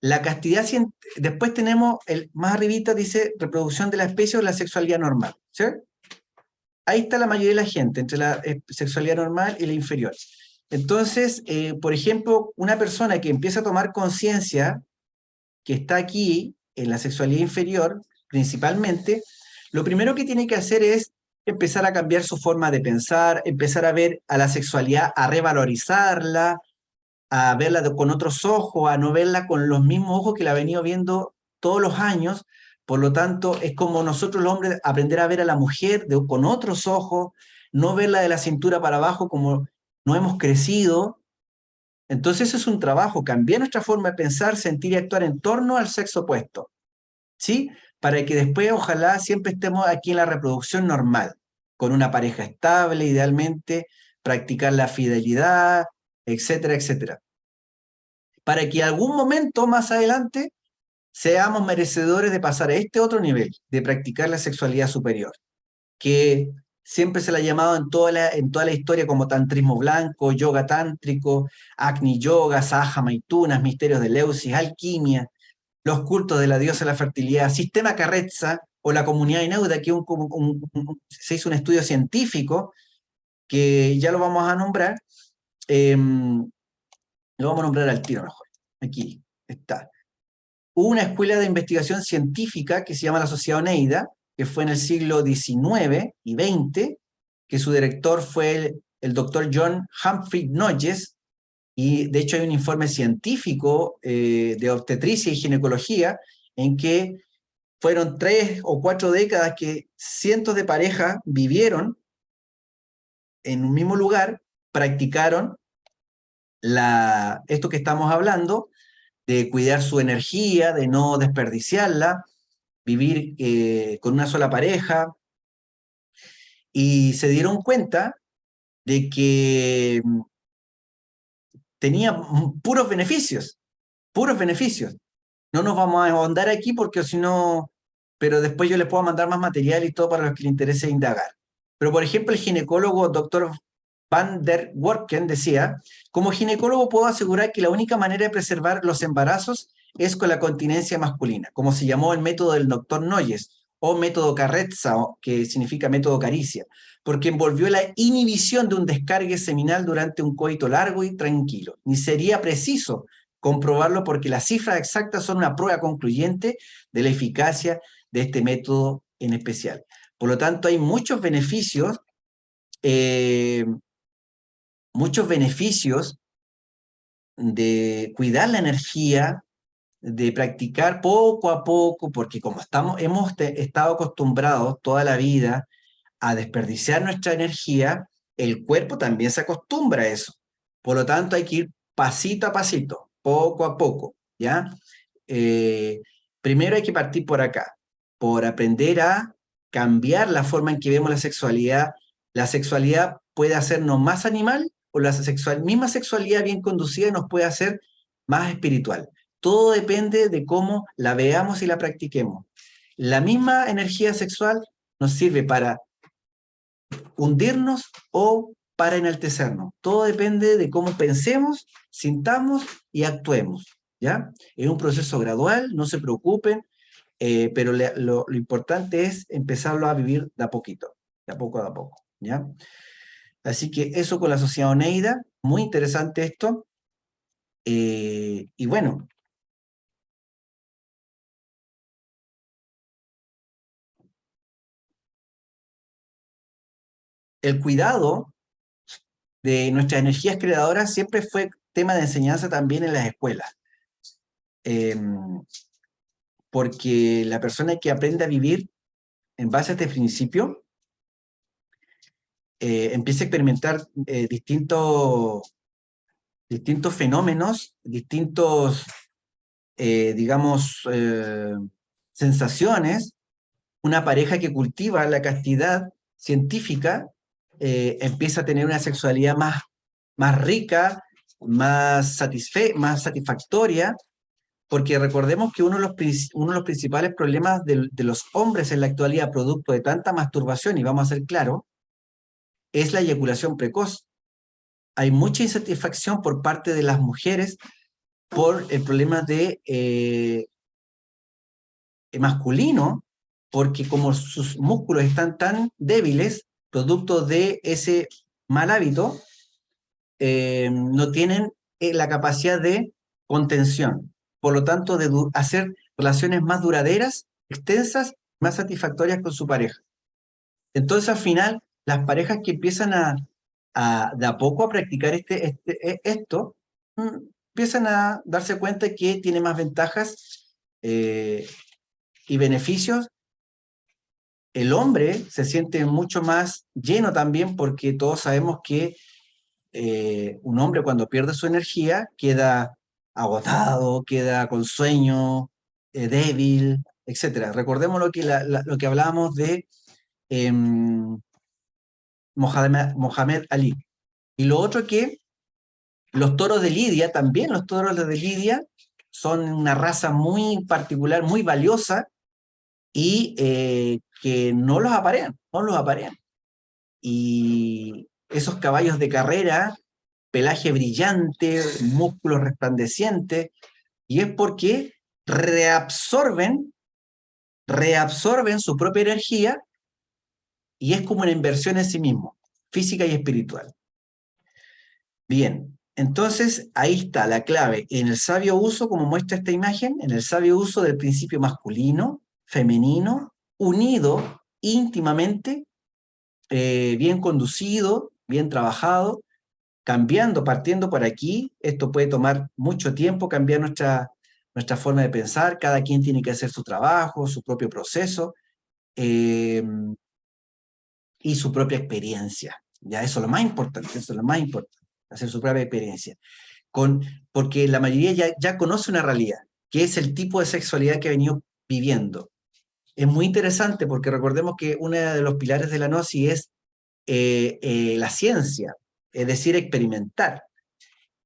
la castidad, después tenemos, más arribita dice reproducción de la especie o la sexualidad normal, ¿sí? Ahí está la mayoría de la gente, entre la sexualidad normal y la inferior. Entonces, por ejemplo, una persona que empieza a tomar conciencia que está aquí en la sexualidad inferior, principalmente, lo primero que tiene que hacer es empezar a cambiar su forma de pensar, empezar a ver a la sexualidad, a revalorizarla, a verla con otros ojos, a no verla con los mismos ojos que la ha venido viendo todos los años. Por lo tanto, es como nosotros los hombres aprender a ver a la mujer con otros ojos, no verla de la cintura para abajo como no hemos crecido. Entonces eso es un trabajo, cambiar nuestra forma de pensar, sentir y actuar en torno al sexo opuesto, ¿sí? Para que después ojalá siempre estemos aquí en la reproducción normal, con una pareja estable, idealmente, practicar la fidelidad, etcétera, etcétera. Para que algún momento más adelante seamos merecedores de pasar a este otro nivel, de practicar la sexualidad superior, que siempre se la ha llamado en toda la historia como tantrismo blanco, yoga tántrico, Agni Yoga, Sahaja Maitunas, misterios de Leusis, alquimia, los cultos de la diosa de la fertilidad, sistema Carretza o la comunidad Ineuda, que se hizo un estudio científico que ya lo vamos a nombrar, lo vamos a nombrar al tiro mejor. Aquí está. Hubo una escuela de investigación científica que se llama la Sociedad Oneida, que fue en el siglo XIX y XX, que su director fue el doctor John Humphrey Noyes, y de hecho hay un informe científico de obstetricia y ginecología en que fueron 3 o 4 décadas que cientos de parejas vivieron en un mismo lugar, practicaron esto que estamos hablando, de cuidar su energía, de no desperdiciarla, vivir con una sola pareja, y se dieron cuenta de que tenía puros beneficios, puros beneficios. No nos vamos a ahondar aquí porque si no, pero después yo les puedo mandar más material y todo para los que les interese indagar. Pero por ejemplo, el ginecólogo Dr. Van der Worken decía, como ginecólogo puedo asegurar que la única manera de preservar los embarazos es con la continencia masculina, como se llamó el método del doctor Noyes, o método Carretza, que significa método caricia, porque envolvió la inhibición de un descargue seminal durante un coito largo y tranquilo. Ni sería preciso comprobarlo porque las cifras exactas son una prueba concluyente de la eficacia de este método en especial. Por lo tanto, hay muchos beneficios de cuidar la energía de practicar poco a poco, porque como hemos estado acostumbrados toda la vida a desperdiciar nuestra energía, el cuerpo también se acostumbra a eso. Por lo tanto, hay que ir pasito a pasito, poco a poco, ¿ya? Eh, Primero hay que partir por acá, por aprender a cambiar la forma en que vemos la sexualidad. La sexualidad puede hacernos más animal o la misma sexualidad bien conducida nos puede hacer más espiritual. Todo depende de cómo la veamos y la practiquemos. La misma energía sexual nos sirve para hundirnos o para enaltecernos. Todo depende de cómo pensemos, sintamos y actuemos, ¿ya? Es un proceso gradual, no se preocupen, pero lo importante es empezarlo a vivir de a poquito, de a poco, ¿ya? Así que eso con la sociedad Oneida, muy interesante esto. Y bueno, el cuidado de nuestras energías creadoras siempre fue tema de enseñanza también en las escuelas. Porque la persona que aprende a vivir en base a este principio empieza a experimentar distintos fenómenos, digamos, sensaciones. Una pareja que cultiva la castidad científica empieza a tener una sexualidad más rica, más satisfactoria, porque recordemos que uno de los principales problemas de los hombres en la actualidad, producto de tanta masturbación, y vamos a ser claros, es la eyaculación precoz. Hay mucha insatisfacción por parte de las mujeres por el problema de masculino, porque como sus músculos están tan débiles, producto de ese mal hábito, no tienen la capacidad de contención. Por lo tanto, de hacer relaciones más duraderas, extensas, más satisfactorias con su pareja. Entonces, al final, las parejas que empiezan de a poco a practicar esto, empiezan a darse cuenta que tiene más ventajas y beneficios. El hombre se siente mucho más lleno también porque todos sabemos que un hombre cuando pierde su energía queda agotado, queda con sueño, débil, etc. Recordemos lo que hablábamos de Mohamed Ali. Y lo otro que los toros de Lidia, también los toros de Lidia, son una raza muy particular, muy valiosa, y que no los aparean, no los aparean. Y esos caballos de carrera, pelaje brillante, músculos resplandecientes, y es porque reabsorben su propia energía y es como una inversión en sí mismo, física y espiritual. Bien, entonces ahí está la clave en el sabio uso, como muestra esta imagen, en el sabio uso del principio masculino, femenino, unido íntimamente, bien conducido, bien trabajado, partiendo por aquí. Esto puede tomar mucho tiempo, cambiar nuestra forma de pensar. Cada quien tiene que hacer su trabajo, su propio proceso eh, y su propia experiencia. Ya, eso es lo más importante, eso es lo más importante, hacer su propia experiencia. Porque la mayoría ya conoce una realidad, que es el tipo de sexualidad que ha venido viviendo. Es muy interesante porque recordemos que uno de los pilares de la gnosis es la ciencia, es decir, experimentar.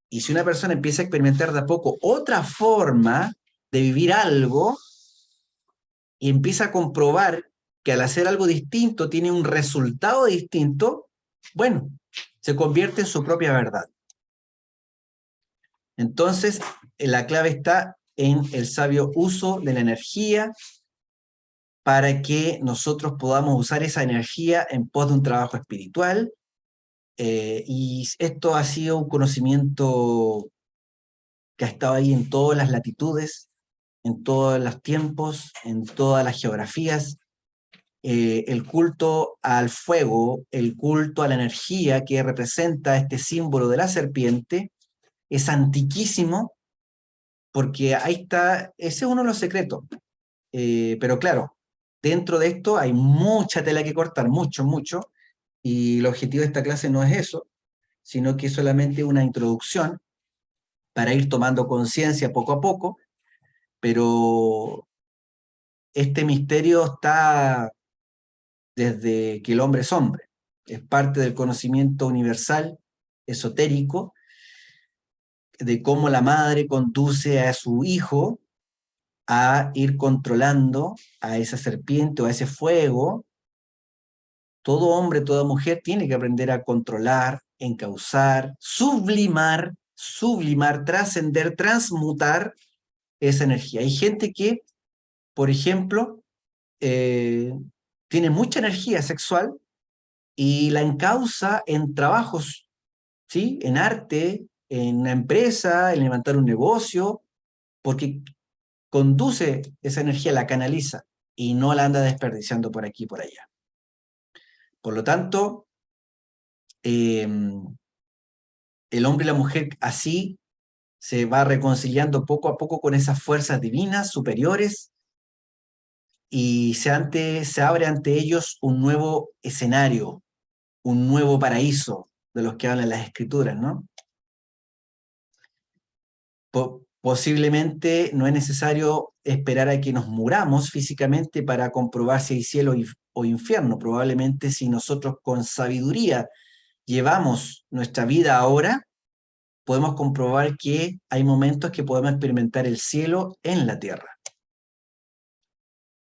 Y si una persona empieza a experimentar de a poco otra forma de vivir algo y empieza a comprobar que al hacer algo distinto tiene un resultado distinto, bueno, se convierte en su propia verdad. Entonces, la clave está en el sabio uso de la energía para que nosotros podamos usar esa energía en pos de un trabajo espiritual. Y esto ha sido un conocimiento que ha estado ahí en todas las latitudes, en todos los tiempos, en todas las geografías. El culto al fuego, el culto a la energía que representa este símbolo de la serpiente, es antiquísimo, porque ahí está, ese es uno de los secretos. Pero claro, dentro de esto hay mucha tela que cortar, mucho, mucho, y el objetivo de esta clase no es eso, sino que es solamente una introducción para ir tomando conciencia poco a poco, pero este misterio está desde que el hombre es hombre, es parte del conocimiento universal, esotérico, de cómo la madre conduce a su hijo a ir controlando a esa serpiente o a ese fuego. Todo hombre, toda mujer tiene que aprender a controlar, encauzar, sublimar, trascender, transmutar esa energía. Hay gente que, por ejemplo, eh, tiene mucha energía sexual y la encausa en trabajos, ¿sí? En arte, en una empresa, en levantar un negocio, porque conduce esa energía, la canaliza y no la anda desperdiciando por aquí y por allá. Por lo tanto, el hombre y la mujer así se va reconciliando poco a poco con esas fuerzas divinas superiores y se abre ante ellos un nuevo escenario, un nuevo paraíso de los que hablan las escrituras, ¿no? Posiblemente no es necesario esperar a que nos muramos físicamente para comprobar si hay cielo o infierno. Probablemente si nosotros con sabiduría llevamos nuestra vida ahora, podemos comprobar que hay momentos que podemos experimentar el cielo en la tierra.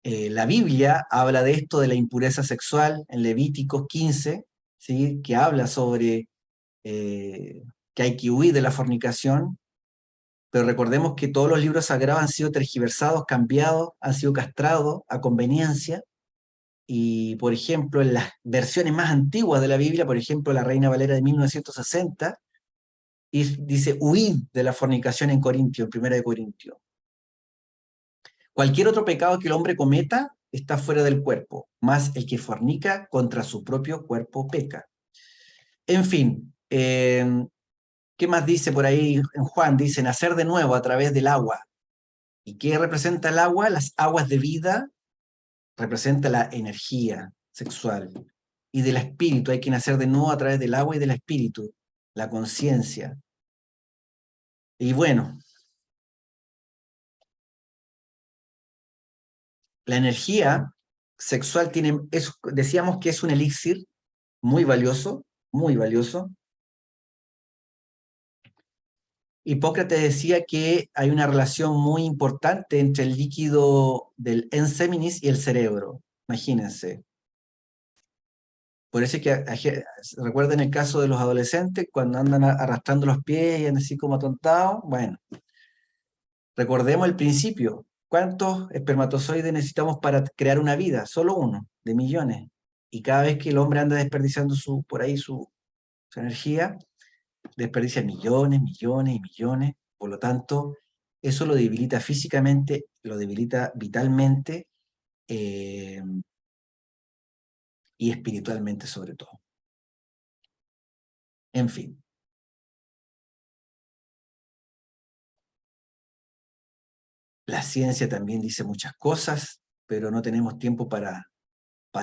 La Biblia habla de esto, de la impureza sexual, en Levíticos 15, ¿sí? Que habla sobre que hay que huir de la fornicación, pero recordemos que todos los libros sagrados han sido tergiversados, cambiados, han sido castrados a conveniencia, y por ejemplo, en las versiones más antiguas de la Biblia, por ejemplo, la Reina Valera de 1960, dice huid de la fornicación en Corintios, en 1 de Corintios. Cualquier otro pecado que el hombre cometa está fuera del cuerpo, más el que fornica contra su propio cuerpo peca. En fin, ¿qué más dice por ahí en Juan? Dice nacer de nuevo a través del agua. ¿Y qué representa el agua? Las aguas de vida representa la energía sexual. Y del espíritu, hay que nacer de nuevo a través del agua y del espíritu, la conciencia. Y bueno, la energía sexual decíamos que es un elixir muy valioso, muy valioso. Hipócrates decía que hay una relación muy importante entre el líquido del enseminis y el cerebro. Imagínense. Por eso es que recuerden el caso de los adolescentes cuando andan arrastrando los pies y andan así como atontados. Bueno, recordemos el principio. ¿Cuántos espermatozoides necesitamos para crear una vida? Solo uno, de millones. Y cada vez que el hombre anda desperdiciando por ahí su energía, desperdicia millones, millones y millones. Por lo tanto, eso lo debilita físicamente, lo debilita vitalmente y espiritualmente sobre todo. En fin. La ciencia también dice muchas cosas, pero no tenemos tiempo para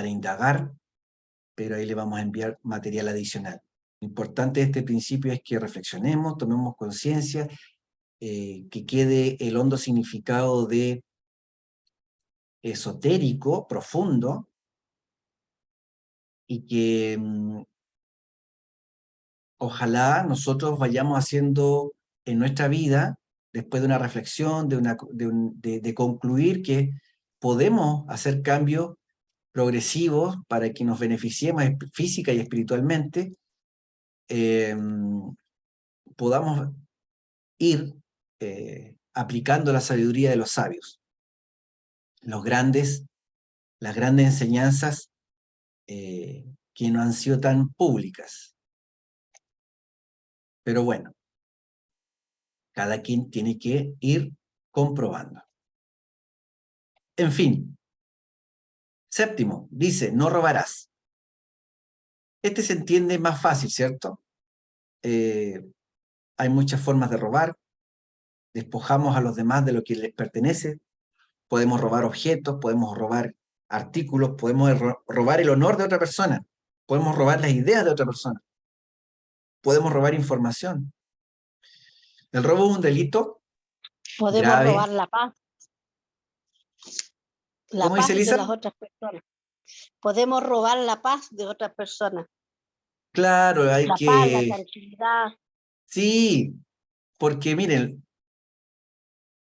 indagar, pero ahí le vamos a enviar material adicional. Lo importante de este principio es que reflexionemos, tomemos conciencia, que quede el hondo significado de esotérico, profundo, y que ojalá nosotros vayamos haciendo en nuestra vida, después de una reflexión, de concluir que podemos hacer cambios progresivos para que nos beneficiemos física y espiritualmente, podamos ir aplicando la sabiduría de los sabios, las grandes enseñanzas que no han sido tan públicas. Pero bueno, cada quien tiene que ir comprobando. En fin, séptimo, dice, no robarás. Este se entiende más fácil, ¿cierto? Hay muchas formas de robar. despojamos a los demás de lo que les pertenece, podemos robar objetos, podemos robar artículos, podemos robar el honor de otra persona, podemos robar las ideas de otra persona, podemos robar información. El robo es un delito Podemos grave. robar la paz ¿Cómo dice de Elisa? las otras personas. Podemos robar la paz de otras personas. Claro, hay La paz, la que... tranquilidad. Sí, porque miren,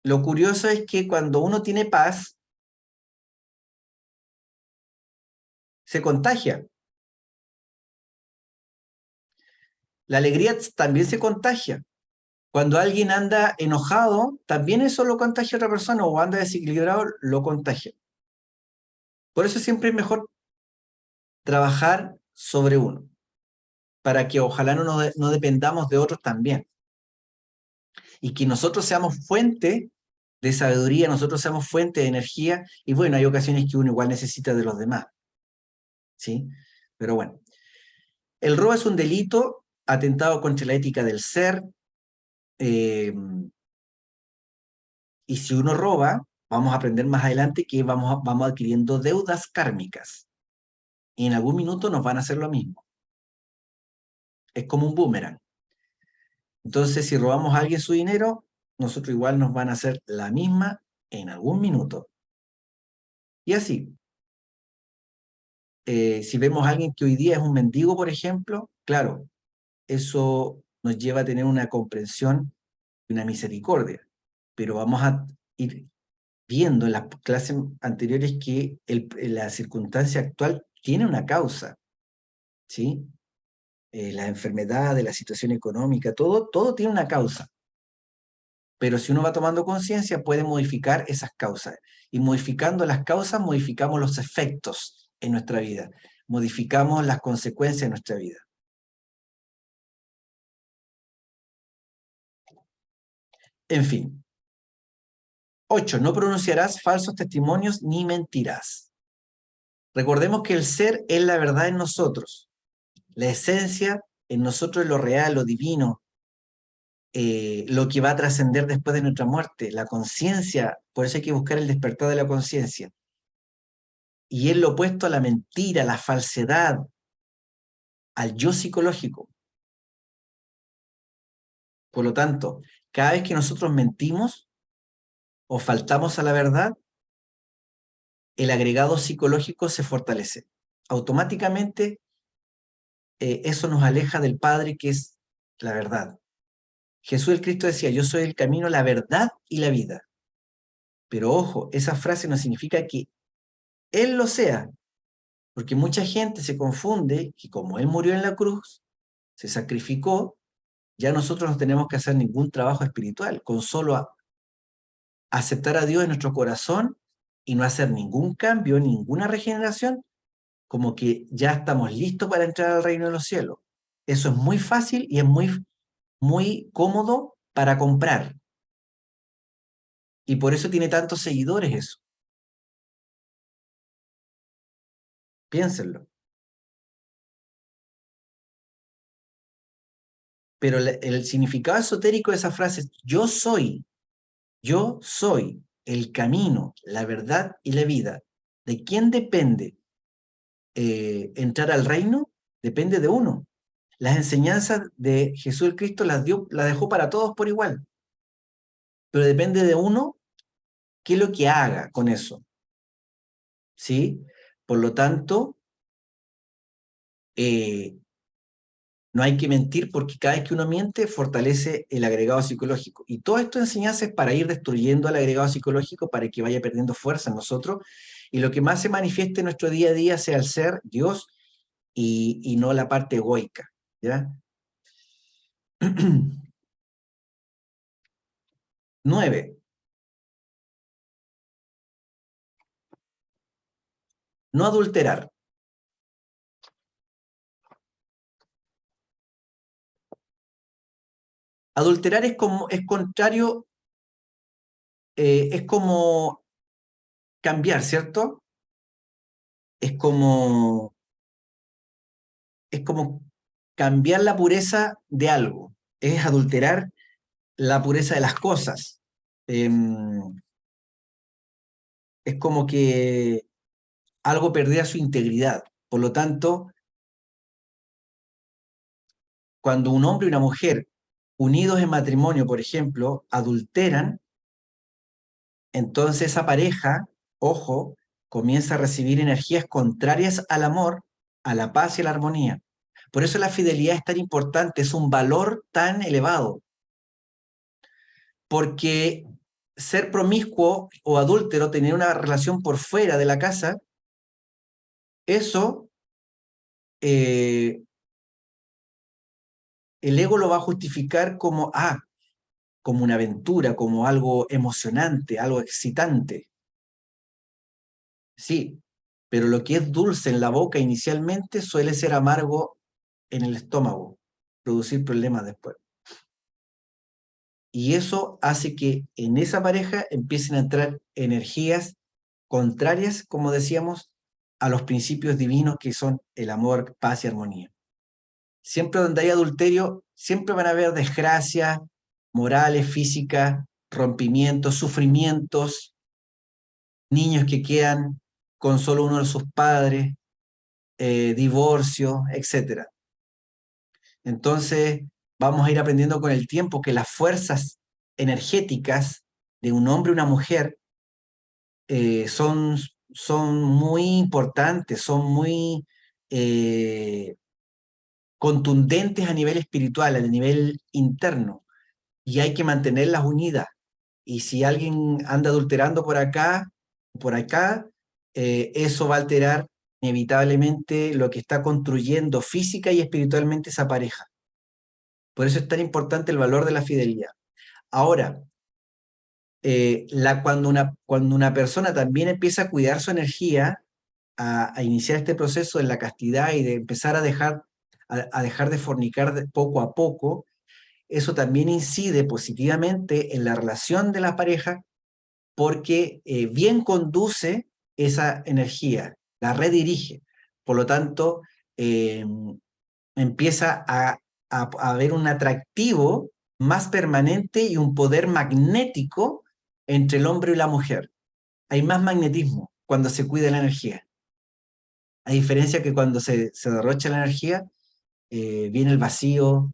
lo curioso es que cuando uno tiene paz, se contagia. La alegría también se contagia. Cuando alguien anda enojado, también eso lo contagia a otra persona, o anda desequilibrado, lo contagia. Por eso siempre es mejor trabajar sobre uno, para que ojalá no dependamos de otros también. Y que nosotros seamos fuente de sabiduría, nosotros seamos fuente de energía, y bueno, hay ocasiones que uno igual necesita de los demás. ¿Sí? Pero bueno. El robo es un delito, atentado contra la ética del ser, y si uno roba, vamos a aprender más adelante que vamos adquiriendo deudas kármicas. Y en algún minuto nos van a hacer lo mismo. Es como un boomerang. Entonces, si robamos a alguien su dinero, nosotros igual nos van a hacer la misma en algún minuto. Y así. Si vemos a alguien que hoy día es un mendigo, por ejemplo, claro, eso nos lleva a tener una comprensión y una misericordia. Pero vamos a ir viendo en las clases anteriores que la circunstancia actual tiene una causa, ¿sí? La enfermedad, la situación económica, todo tiene una causa. Pero si uno va tomando conciencia, puede modificar esas causas. Y modificando las causas, modificamos los efectos en nuestra vida. Modificamos las consecuencias de nuestra vida. En fin. 8. No pronunciarás falsos testimonios ni mentirás. Recordemos que el ser es la verdad en nosotros. La esencia en nosotros es lo real, lo divino, lo que va a trascender después de nuestra muerte, la conciencia. Por eso hay que buscar el despertar de la conciencia. Y es lo opuesto a la mentira, a la falsedad, al yo psicológico. Por lo tanto, cada vez que nosotros mentimos o faltamos a la verdad, el agregado psicológico se fortalece. Automáticamente eso nos aleja del Padre, que es la verdad. Jesús el Cristo decía, yo soy el camino, la verdad y la vida. Pero ojo, esa frase no significa que Él lo sea, porque mucha gente se confunde que como Él murió en la cruz, se sacrificó, ya nosotros no tenemos que hacer ningún trabajo espiritual, con solo aceptar a Dios en nuestro corazón y no hacer ningún cambio, ninguna regeneración, como que ya estamos listos para entrar al reino de los cielos. Eso es muy fácil y es muy cómodo para comprar. Y por eso tiene tantos seguidores eso. Piénsenlo. Pero el significado esotérico de esa frase es yo soy el camino, la verdad y la vida. ¿De quién depende entrar al reino? Depende de uno. Las enseñanzas de Jesús el Cristo las dejó para todos por igual. Pero depende de uno qué es lo que haga con eso. ¿Sí? Por lo tanto, no hay que mentir porque cada vez que uno miente fortalece el agregado psicológico. Y todo esto enseñanza es para ir destruyendo el agregado psicológico para que vaya perdiendo fuerza en nosotros y lo que más se manifieste en nuestro día a día sea el ser, Dios, y no la parte egoica. ¿Ya? 9. No adulterar. Adulterar es contrario, es como cambiar, ¿cierto? Es como cambiar la pureza de algo, es adulterar la pureza de las cosas. es como que algo perdía su integridad. Por lo tanto, cuando un hombre y una mujer unidos en matrimonio, por ejemplo, adulteran, entonces esa pareja, ojo, comienza a recibir energías contrarias al amor, a la paz y a la armonía. Por eso la fidelidad es tan importante, es un valor tan elevado, porque ser promiscuo o adúltero, tener una relación por fuera de la casa, eso el ego lo va a justificar como, como una aventura, como algo emocionante, algo excitante. Sí, pero lo que es dulce en la boca inicialmente suele ser amargo en el estómago, producir problemas después. Y eso hace que en esa pareja empiecen a entrar energías contrarias, como decíamos, a los principios divinos que son el amor, paz y armonía. Siempre donde hay adulterio, siempre van a haber desgracias morales, físicas, rompimientos, sufrimientos, niños que quedan con solo uno de sus padres, divorcio, etc. Entonces, vamos a ir aprendiendo con el tiempo que las fuerzas energéticas de un hombre y una mujer son muy importantes, son muy contundentes a nivel espiritual, a nivel interno, y hay que mantenerlas unidas. Y si alguien anda adulterando por acá, eso va a alterar inevitablemente lo que está construyendo física y espiritualmente esa pareja. Por eso es tan importante el valor de la fidelidad. Ahora, cuando una persona también empieza a cuidar su energía, a iniciar este proceso en la castidad y de empezar a dejar de fornicar poco a poco, eso también incide positivamente en la relación de la pareja porque bien conduce esa energía, la redirige. Por lo tanto, empieza a haber un atractivo más permanente y un poder magnético entre el hombre y la mujer. Hay más magnetismo cuando se cuida la energía. A diferencia que cuando se derrocha la energía, viene el vacío,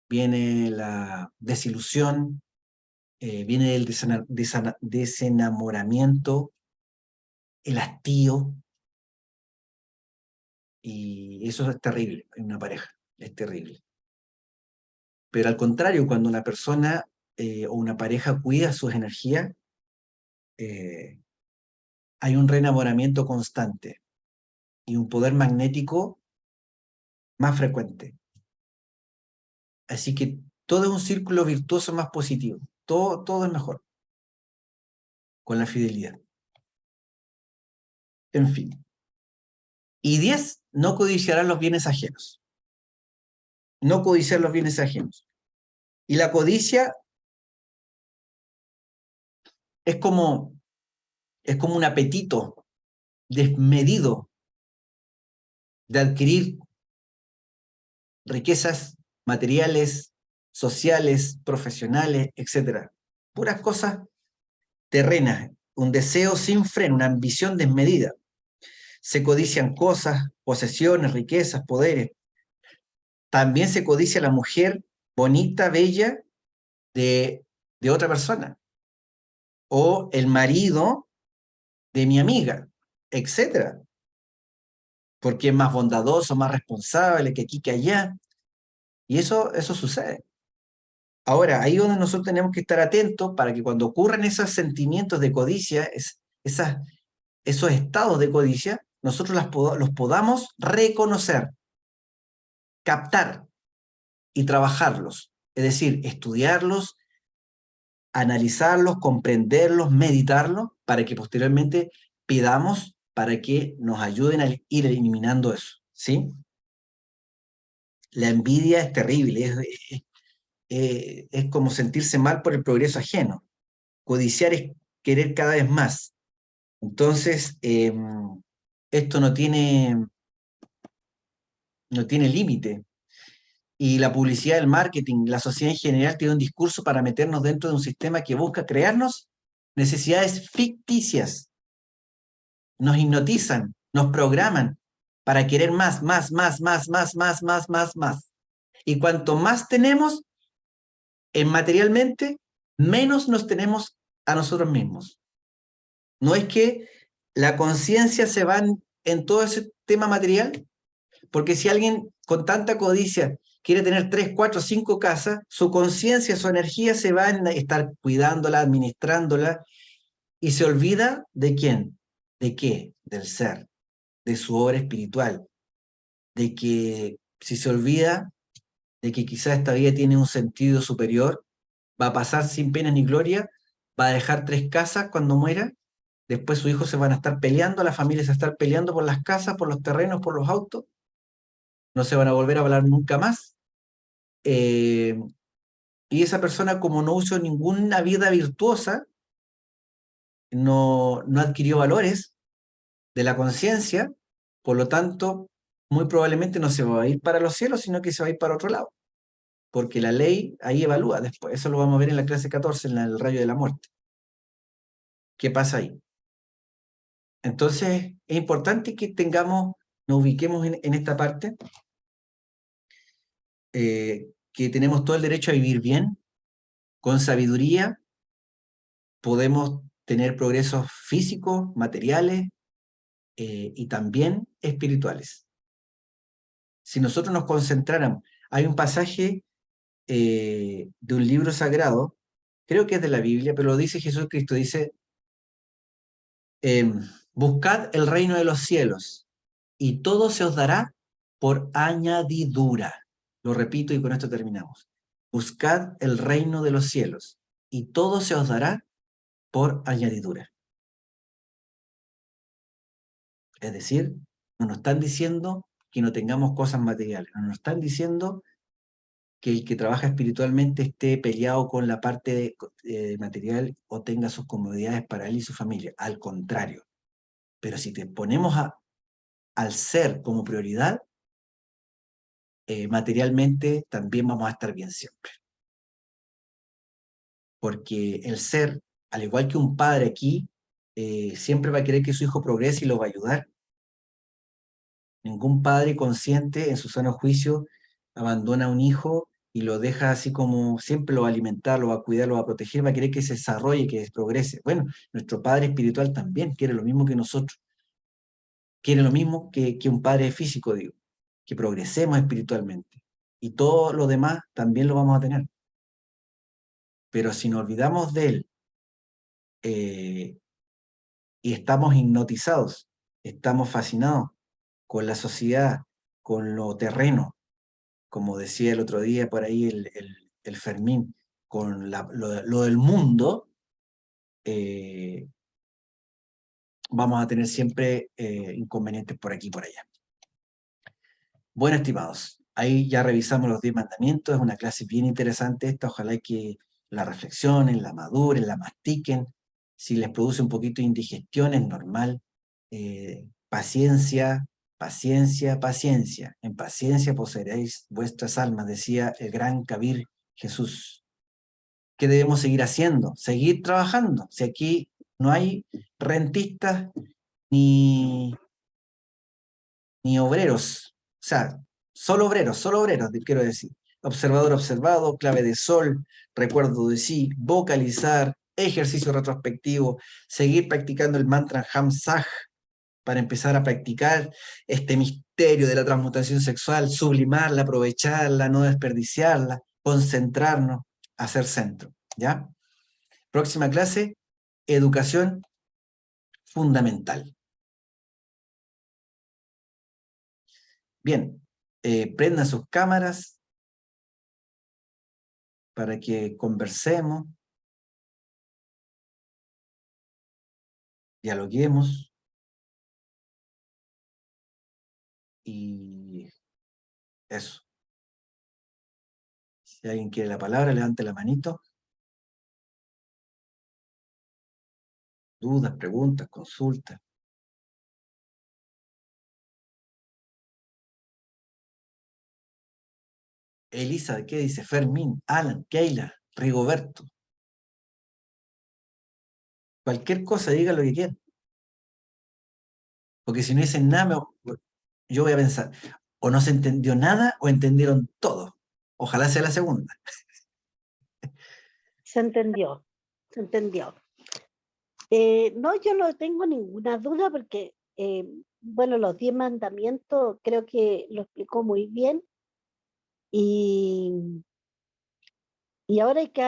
viene la desilusión, viene el desenamoramiento, el hastío, y eso es terrible en una pareja, es terrible. Pero al contrario, cuando una persona o una pareja cuida sus energías, eh, hay un reenamoramiento constante y un poder magnético más frecuente. Así que todo es un círculo virtuoso más positivo, todo es mejor con la fidelidad. En fin. Y 10, no codiciarán los bienes ajenos. No codiciar los bienes ajenos. Y la codicia es como un apetito desmedido de adquirir riquezas materiales, sociales, profesionales, etc. Puras cosas terrenas, un deseo sin freno, una ambición desmedida. Se codician cosas, posesiones, riquezas, poderes. También se codicia la mujer bonita, bella de otra persona. O el marido de mi amiga, etc. Porque es más bondadoso, más responsable que aquí, que allá. Y eso sucede. Ahora, ahí es donde nosotros tenemos que estar atentos para que cuando ocurran esos sentimientos de codicia, esos estados de codicia, nosotros los podamos reconocer, captar y trabajarlos. Es decir, estudiarlos, analizarlos, comprenderlos, meditarlos, para que posteriormente pidamos para que nos ayuden a ir eliminando eso, ¿sí? La envidia es terrible, es como sentirse mal por el progreso ajeno. Codiciar es querer cada vez más. Entonces, esto no tiene límite. Y la publicidad, el marketing, la sociedad en general tiene un discurso para meternos dentro de un sistema que busca crearnos necesidades ficticias. Nos hipnotizan, nos programan para querer más, más, más, más, más, más, más, más, más. Y cuanto más tenemos materialmente, menos nos tenemos a nosotros mismos. No es que la conciencia se va en todo ese tema material, porque si alguien con tanta codicia quiere tener 3, 4, 5 casas, su conciencia, su energía se va a estar cuidándola, administrándola, y se olvida de quién, de qué, del ser, de su obra espiritual, de que si se olvida de que quizás esta vida tiene un sentido superior, va a pasar sin pena ni gloria, va a dejar 3 casas cuando muera, después sus hijos se van a estar peleando, las familias se van a estar peleando por las casas, por los terrenos, por los autos, no se van a volver a hablar nunca más. eh, y esa persona, como no usó ninguna vida virtuosa, no adquirió valores de la conciencia, por lo tanto, muy probablemente no se va a ir para los cielos, sino que se va a ir para otro lado, porque la ley ahí evalúa después. Eso lo vamos a ver en la clase 14, en el rayo de la muerte. ¿Qué pasa ahí? Entonces, es importante que nos ubiquemos en esta parte, que tenemos todo el derecho a vivir bien, con sabiduría, podemos tener progresos físicos, materiales, y también espirituales. Si nosotros nos concentráramos, hay un pasaje de un libro sagrado, creo que es de la Biblia, pero lo dice Jesucristo, dice, buscad el reino de los cielos y todo se os dará por añadidura. Lo repito y con esto terminamos. Buscad el reino de los cielos y todo se os dará por añadidura. Es decir, no nos están diciendo que no tengamos cosas materiales, no nos están diciendo que el que trabaja espiritualmente esté peleado con la parte material o tenga sus comodidades para él y su familia. Al contrario. Pero si te ponemos al ser como prioridad, materialmente también vamos a estar bien siempre. Porque el ser, al igual que un padre aquí, siempre va a querer que su hijo progrese y lo va a ayudar. Ningún padre consciente en su sano juicio abandona a un hijo y lo deja así como siempre lo va a alimentar, lo va a cuidar, lo va a proteger, va a querer que se desarrolle, que progrese. Bueno, nuestro padre espiritual también quiere lo mismo que nosotros, quiere lo mismo que un padre físico, digo, que progresemos espiritualmente. Y todo lo demás también lo vamos a tener. Pero si nos olvidamos de él, eh, y estamos hipnotizados, estamos fascinados con la sociedad, con lo terreno, como decía el otro día por ahí el Fermín, con lo del mundo, eh, vamos a tener siempre inconvenientes por aquí y por allá. Bueno, estimados, ahí ya revisamos los 10 mandamientos, es una clase bien interesante esta, ojalá que la reflexionen, la maduren, la mastiquen, si les produce un poquito de indigestión es normal. Paciencia, paciencia, paciencia, en paciencia poseeréis vuestras almas, decía el gran Kabir Jesús. ¿Qué debemos seguir haciendo? Seguir trabajando. Si aquí no hay rentistas ni obreros, o sea, solo obreros, quiero decir. Observador observado, clave de sol, recuerdo de sí, vocalizar, ejercicio retrospectivo, seguir practicando el mantra Hamsaj para empezar a practicar este misterio de la transmutación sexual, sublimarla, aprovecharla, no desperdiciarla, concentrarnos, hacer centro, ¿ya? Próxima clase, educación fundamental. Bien, prendan sus cámaras para que conversemos, dialoguemos y eso. Si alguien quiere la palabra, levante la manito. Dudas, preguntas, consultas. Elisa, ¿qué dice? Fermín, Alan, Keila, Rigoberto. Cualquier cosa, diga lo que quieran. Porque si no dicen nada, yo voy a pensar, o no se entendió nada o entendieron todo. Ojalá sea la segunda. Se entendió, se entendió. No, yo no tengo ninguna duda porque, bueno, los 10 mandamientos creo que lo explicó muy bien y, y ahora hay que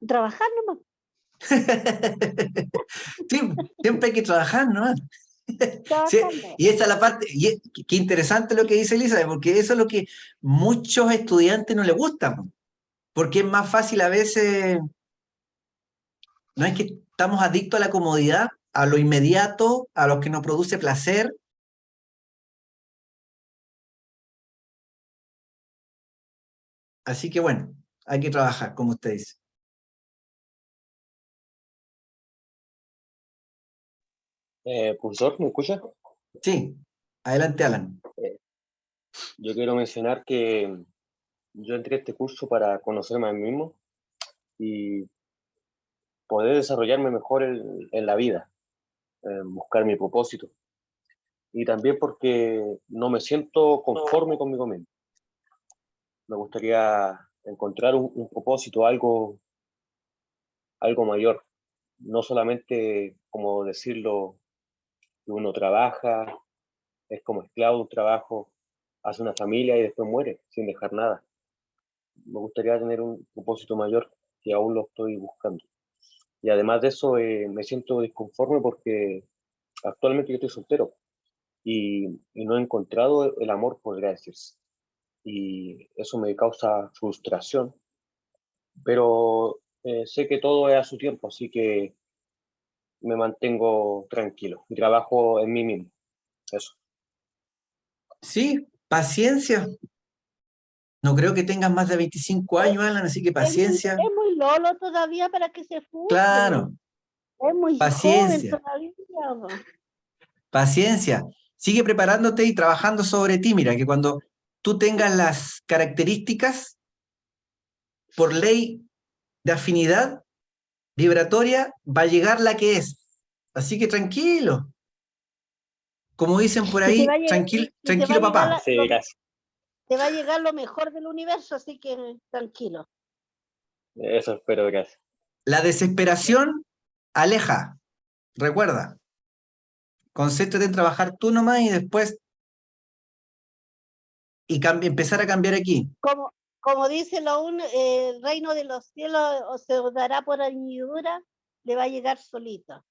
trabajar nomás. Sí, siempre hay que trabajar, ¿no? Sí, Trabajando. y esa es la parte, qué interesante lo que dice Elizabeth, porque eso es lo que muchos estudiantes no les gusta, po, porque es más fácil a veces, no es que estamos adictos a la comodidad, a lo inmediato, a lo que nos produce placer. Así que bueno, hay que trabajar, como usted dice. Profesor, ¿me escucha? Sí, adelante, Alan. Yo quiero mencionar que yo entré a este curso para conocerme a mí mismo y poder desarrollarme mejor en la vida, buscar mi propósito. Y también porque no me siento conforme conmigo mismo. Me gustaría encontrar un propósito, algo mayor. No solamente, como decirlo, que uno trabaja, es como esclavo de un trabajo, hace una familia y después muere sin dejar nada. Me gustaría tener un propósito mayor que aún lo estoy buscando. Y además de eso, me siento disconforme porque actualmente yo estoy soltero y no he encontrado el amor, podría decirse. Y eso me causa frustración, pero sé que todo es a su tiempo, así que me mantengo tranquilo y trabajo en mí mismo. Eso. Sí, paciencia. No creo que tengas más de 25 Es, años, Alan, así que es muy, paciencia. es muy lolo todavía para que se frustre. Claro, Es muy joven paciencia, todavía. Po. paciencia. Sigue preparándote y trabajando sobre ti. Mira, que cuando tú tengas las características por ley de afinidad vibratoria, va a llegar la que es. Así que tranquilo. Como dicen por Y te va ahí, a llegar, tranquilo, y te va a tranquilo llegar papá. Sí, gracias. te va a llegar lo mejor del universo, así que tranquilo. Eso espero, gracias. La desesperación aleja. Recuerda, concéntrate en trabajar tú nomás y después empezar a cambiar aquí. Como dice el reino de los cielos o se os dará por añadidura, le va a llegar solito.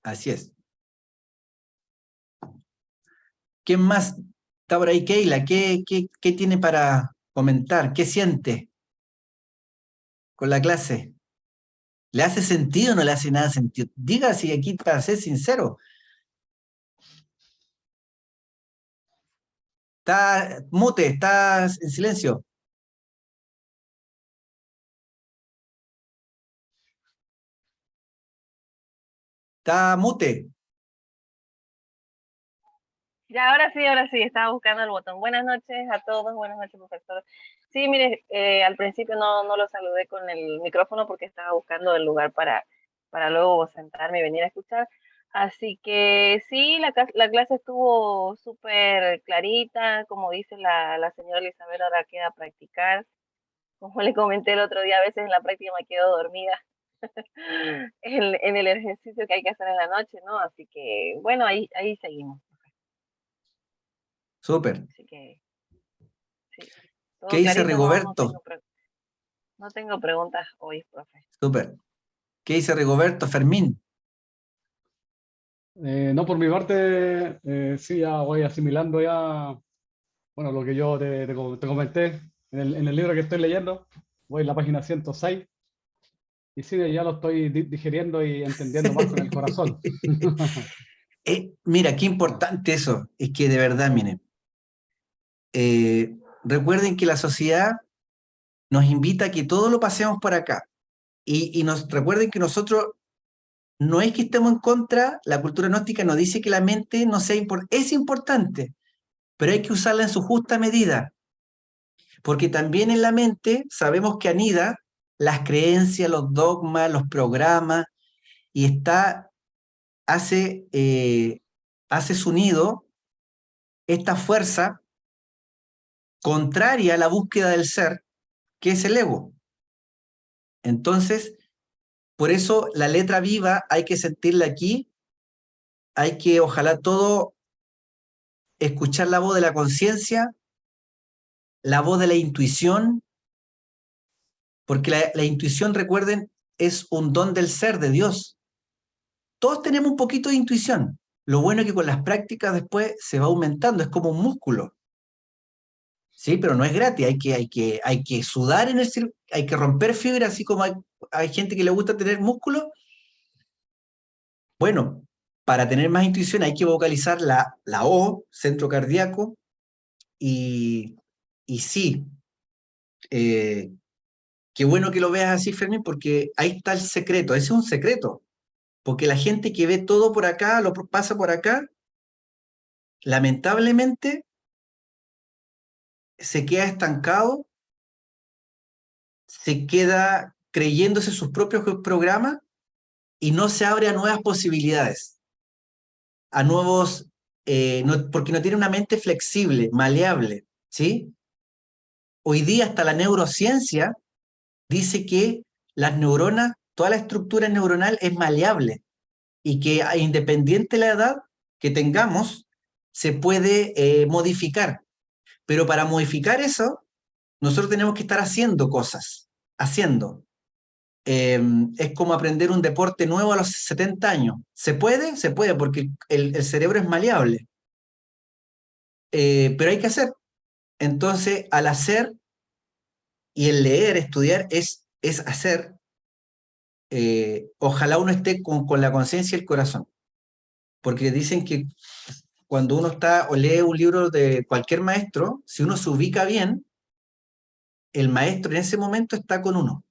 Así es. ¿Quién más está por ahí? Keila, ¿qué tiene para comentar? ¿Qué siente con la clase? ¿Le hace sentido o no le hace nada sentido? Diga si aquí para ser sincero. Está mute, está en silencio. Está mute. Ya, ahora sí, estaba buscando el botón. Buenas noches a todos, buenas noches, profesor. Sí, mire, al principio no lo saludé con el micrófono porque estaba buscando el lugar para luego sentarme y venir a escuchar. Así que sí, la clase estuvo súper clarita, como dice la señora Elizabeth, ahora queda practicar. Como le comenté el otro día, a veces en la práctica me quedo dormida en el ejercicio que hay que hacer en la noche, ¿no? Así que, bueno, ahí seguimos. Súper. Así que sí, ¿Qué todo dice clarito, Rigoberto? no tengo preguntas hoy, profe. Súper. ¿Qué dice Rigoberto? Fermín. No, por mi parte, sí, ya voy asimilando ya, bueno, lo que yo te comenté en el libro que estoy leyendo. Voy en la página 106 y sí, ya lo estoy digiriendo y entendiendo más con el corazón. Mira, qué importante eso. Es que de verdad, miren, eh, recuerden que la sociedad nos invita a que todo lo pasemos por acá. Y recuerden que nosotros no es que estemos en contra, la cultura gnóstica no dice que la mente no sea importante, es importante, pero hay que usarla en su justa medida, porque también en la mente sabemos que anida las creencias, los dogmas, los programas, y hace su nido esta fuerza contraria a la búsqueda del ser, que es el ego. Entonces, por eso la letra viva hay que sentirla aquí, hay que, ojalá todo, escuchar la voz de la conciencia, la voz de la intuición, porque la intuición, recuerden, es un don del ser, de Dios. Todos tenemos un poquito de intuición. Lo bueno es que con las prácticas después se va aumentando, es como un músculo. Sí, pero no es gratis, hay que sudar en hay que romper fibras, así como hay gente que le gusta tener músculo. Bueno, para tener más intuición hay que vocalizar la O, centro cardíaco, y sí, qué bueno que lo veas así, Fermín, porque ahí está el secreto, ese es un secreto, porque la gente que ve todo por acá, lo pasa por acá, lamentablemente se queda estancado, se queda creyéndose sus propios programas y no se abre a nuevas posibilidades, a nuevos, porque no tiene una mente flexible, maleable, ¿sí? Hoy día hasta la neurociencia dice que las neuronas, toda la estructura neuronal es maleable y que independiente de la edad que tengamos, se puede modificar. Pero para modificar eso, nosotros tenemos que estar haciendo cosas, haciendo. Es como aprender un deporte nuevo a los 70 años. ¿Se puede? Se puede, porque el cerebro es maleable. Pero hay que hacer. Entonces, al hacer y el leer, estudiar, es hacer. Ojalá uno esté con la conciencia y el corazón. Porque dicen que cuando uno está o lee un libro de cualquier maestro, si uno se ubica bien, el maestro en ese momento está con uno.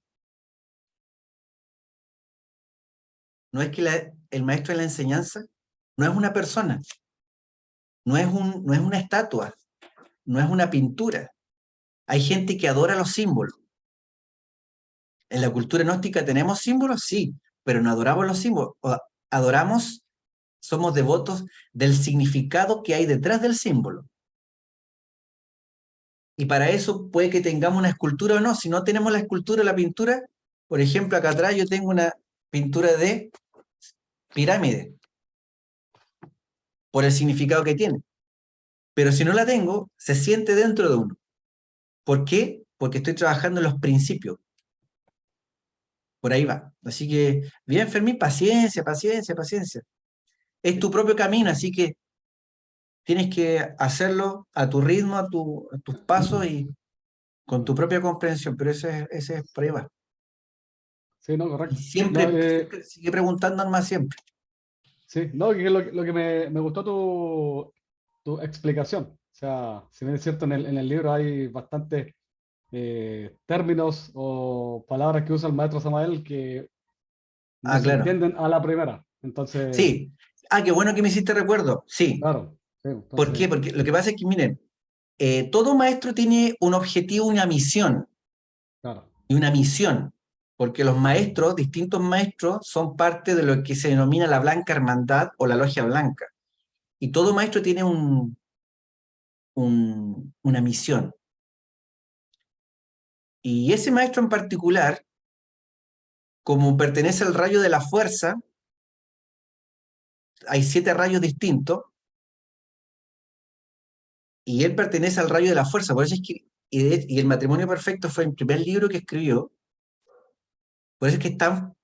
No es que el maestro de la enseñanza no es una persona, no es una estatua, no es una pintura. Hay gente que adora los símbolos. En la cultura gnóstica tenemos símbolos, sí, pero no adoramos los símbolos. Adoramos, somos devotos del significado que hay detrás del símbolo. Y para eso puede que tengamos una escultura o no. Si no tenemos la escultura o la pintura, por ejemplo, acá atrás yo tengo una pintura de pirámide, por el significado que tiene. Pero si no la tengo, se siente dentro de uno. ¿Por qué? Porque estoy trabajando en los principios. Por ahí va. Así que, bien, Fermín, paciencia, paciencia, paciencia. Es tu propio camino, así que tienes que hacerlo a tu ritmo, a tus pasos y con tu propia comprensión, pero ese es por ahí va. Sí, no, Y correcto. No, siempre sigue preguntando más siempre. sí, no, que lo que me gustó tu explicación. O sea, si bien es cierto, en el libro hay bastantes términos o palabras que usa el maestro Samael que no Ah, se claro. entienden a la primera. Entonces, Sí. Ah, qué bueno que me hiciste recuerdo. Sí. claro, sí, ¿Por qué? entonces, Porque lo que pasa es que, miren, todo maestro tiene un objetivo, una misión claro, y una misión. Porque los maestros, distintos maestros, son parte de lo que se denomina la Blanca Hermandad o la Logia Blanca. Y todo maestro tiene una misión. Y ese maestro en particular, como pertenece al rayo de la fuerza, hay 7 rayos distintos, y él pertenece al rayo de la fuerza. Por eso es que, y el matrimonio perfecto fue el primer libro que escribió, por eso es que es tan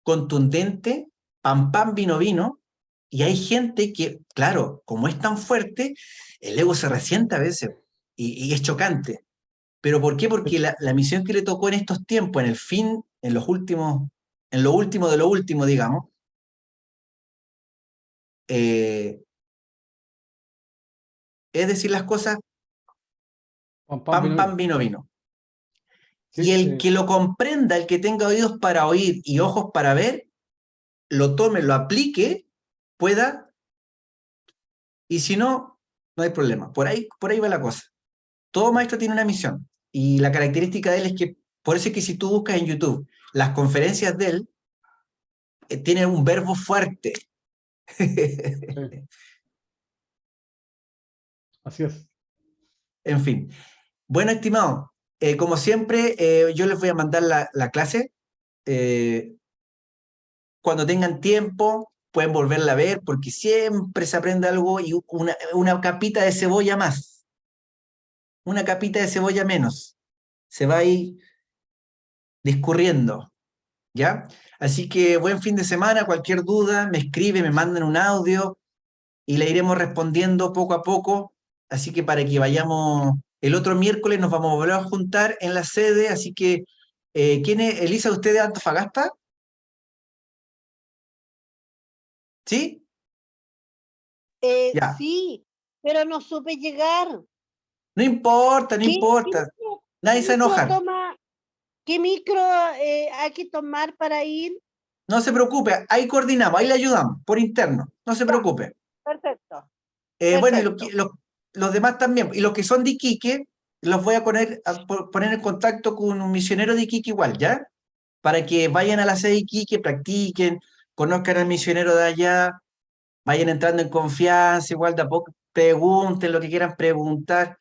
contundente, pam, pam, vino, vino, y hay gente que, claro, como es tan fuerte, el ego se resiente a veces, y es chocante. ¿Pero por qué? Porque la misión que le tocó en estos tiempos, en el fin, en los últimos, en lo último de lo último, digamos, eh, es decir las cosas pam, pam, pam, vino, pam, vino. vino, vino. Sí, Y el que lo comprenda, el que tenga oídos para oír y ojos para ver, lo tome, lo aplique, pueda, y si no, no hay problema. Por ahí va la cosa. Todo maestro tiene una misión, y la característica de él es que, por eso es que si tú buscas en YouTube las conferencias de él, tienen un verbo fuerte. Sí, así es. En fin. Bueno, estimado, como siempre, yo les voy a mandar la clase. Cuando tengan tiempo, pueden volverla a ver, porque siempre se aprende algo y una capita de cebolla más, una capita de cebolla menos. Se va a ir discurriendo, ¿ya? Así que buen fin de semana. Cualquier duda, me escribe, me mandan un audio y le iremos respondiendo poco a poco. Así que para que vayamos, el otro miércoles nos vamos a volver a juntar en la sede. Así que, ¿quién es? Elisa, ¿usted de Antofagasta? ¿Sí? Ya. Sí, pero no supe llegar. No importa, no ¿Qué, importa. Nadie se va a micro enojar. toma, qué micro hay que tomar para ir? No se preocupe, ahí coordinamos, ahí le ayudamos, por interno. No se Ya, preocupe. perfecto. Bueno, y Perfecto. los demás también. Y los que son de Iquique, los voy a poner en contacto con un misionero de Iquique igual, ¿ya? Para que vayan a la sede de Iquique, practiquen, conozcan al misionero de allá, vayan entrando en confianza, igual de a poco, pregunten lo que quieran preguntar,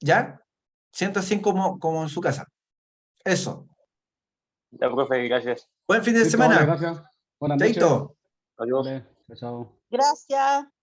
¿ya? Siéntanse como en su casa. Eso. Ya, profe, gracias. Buen fin de Listo, vale, semana. gracias. Buenas noches. Chaito. Adiós. Vale, chao, chao. Gracias.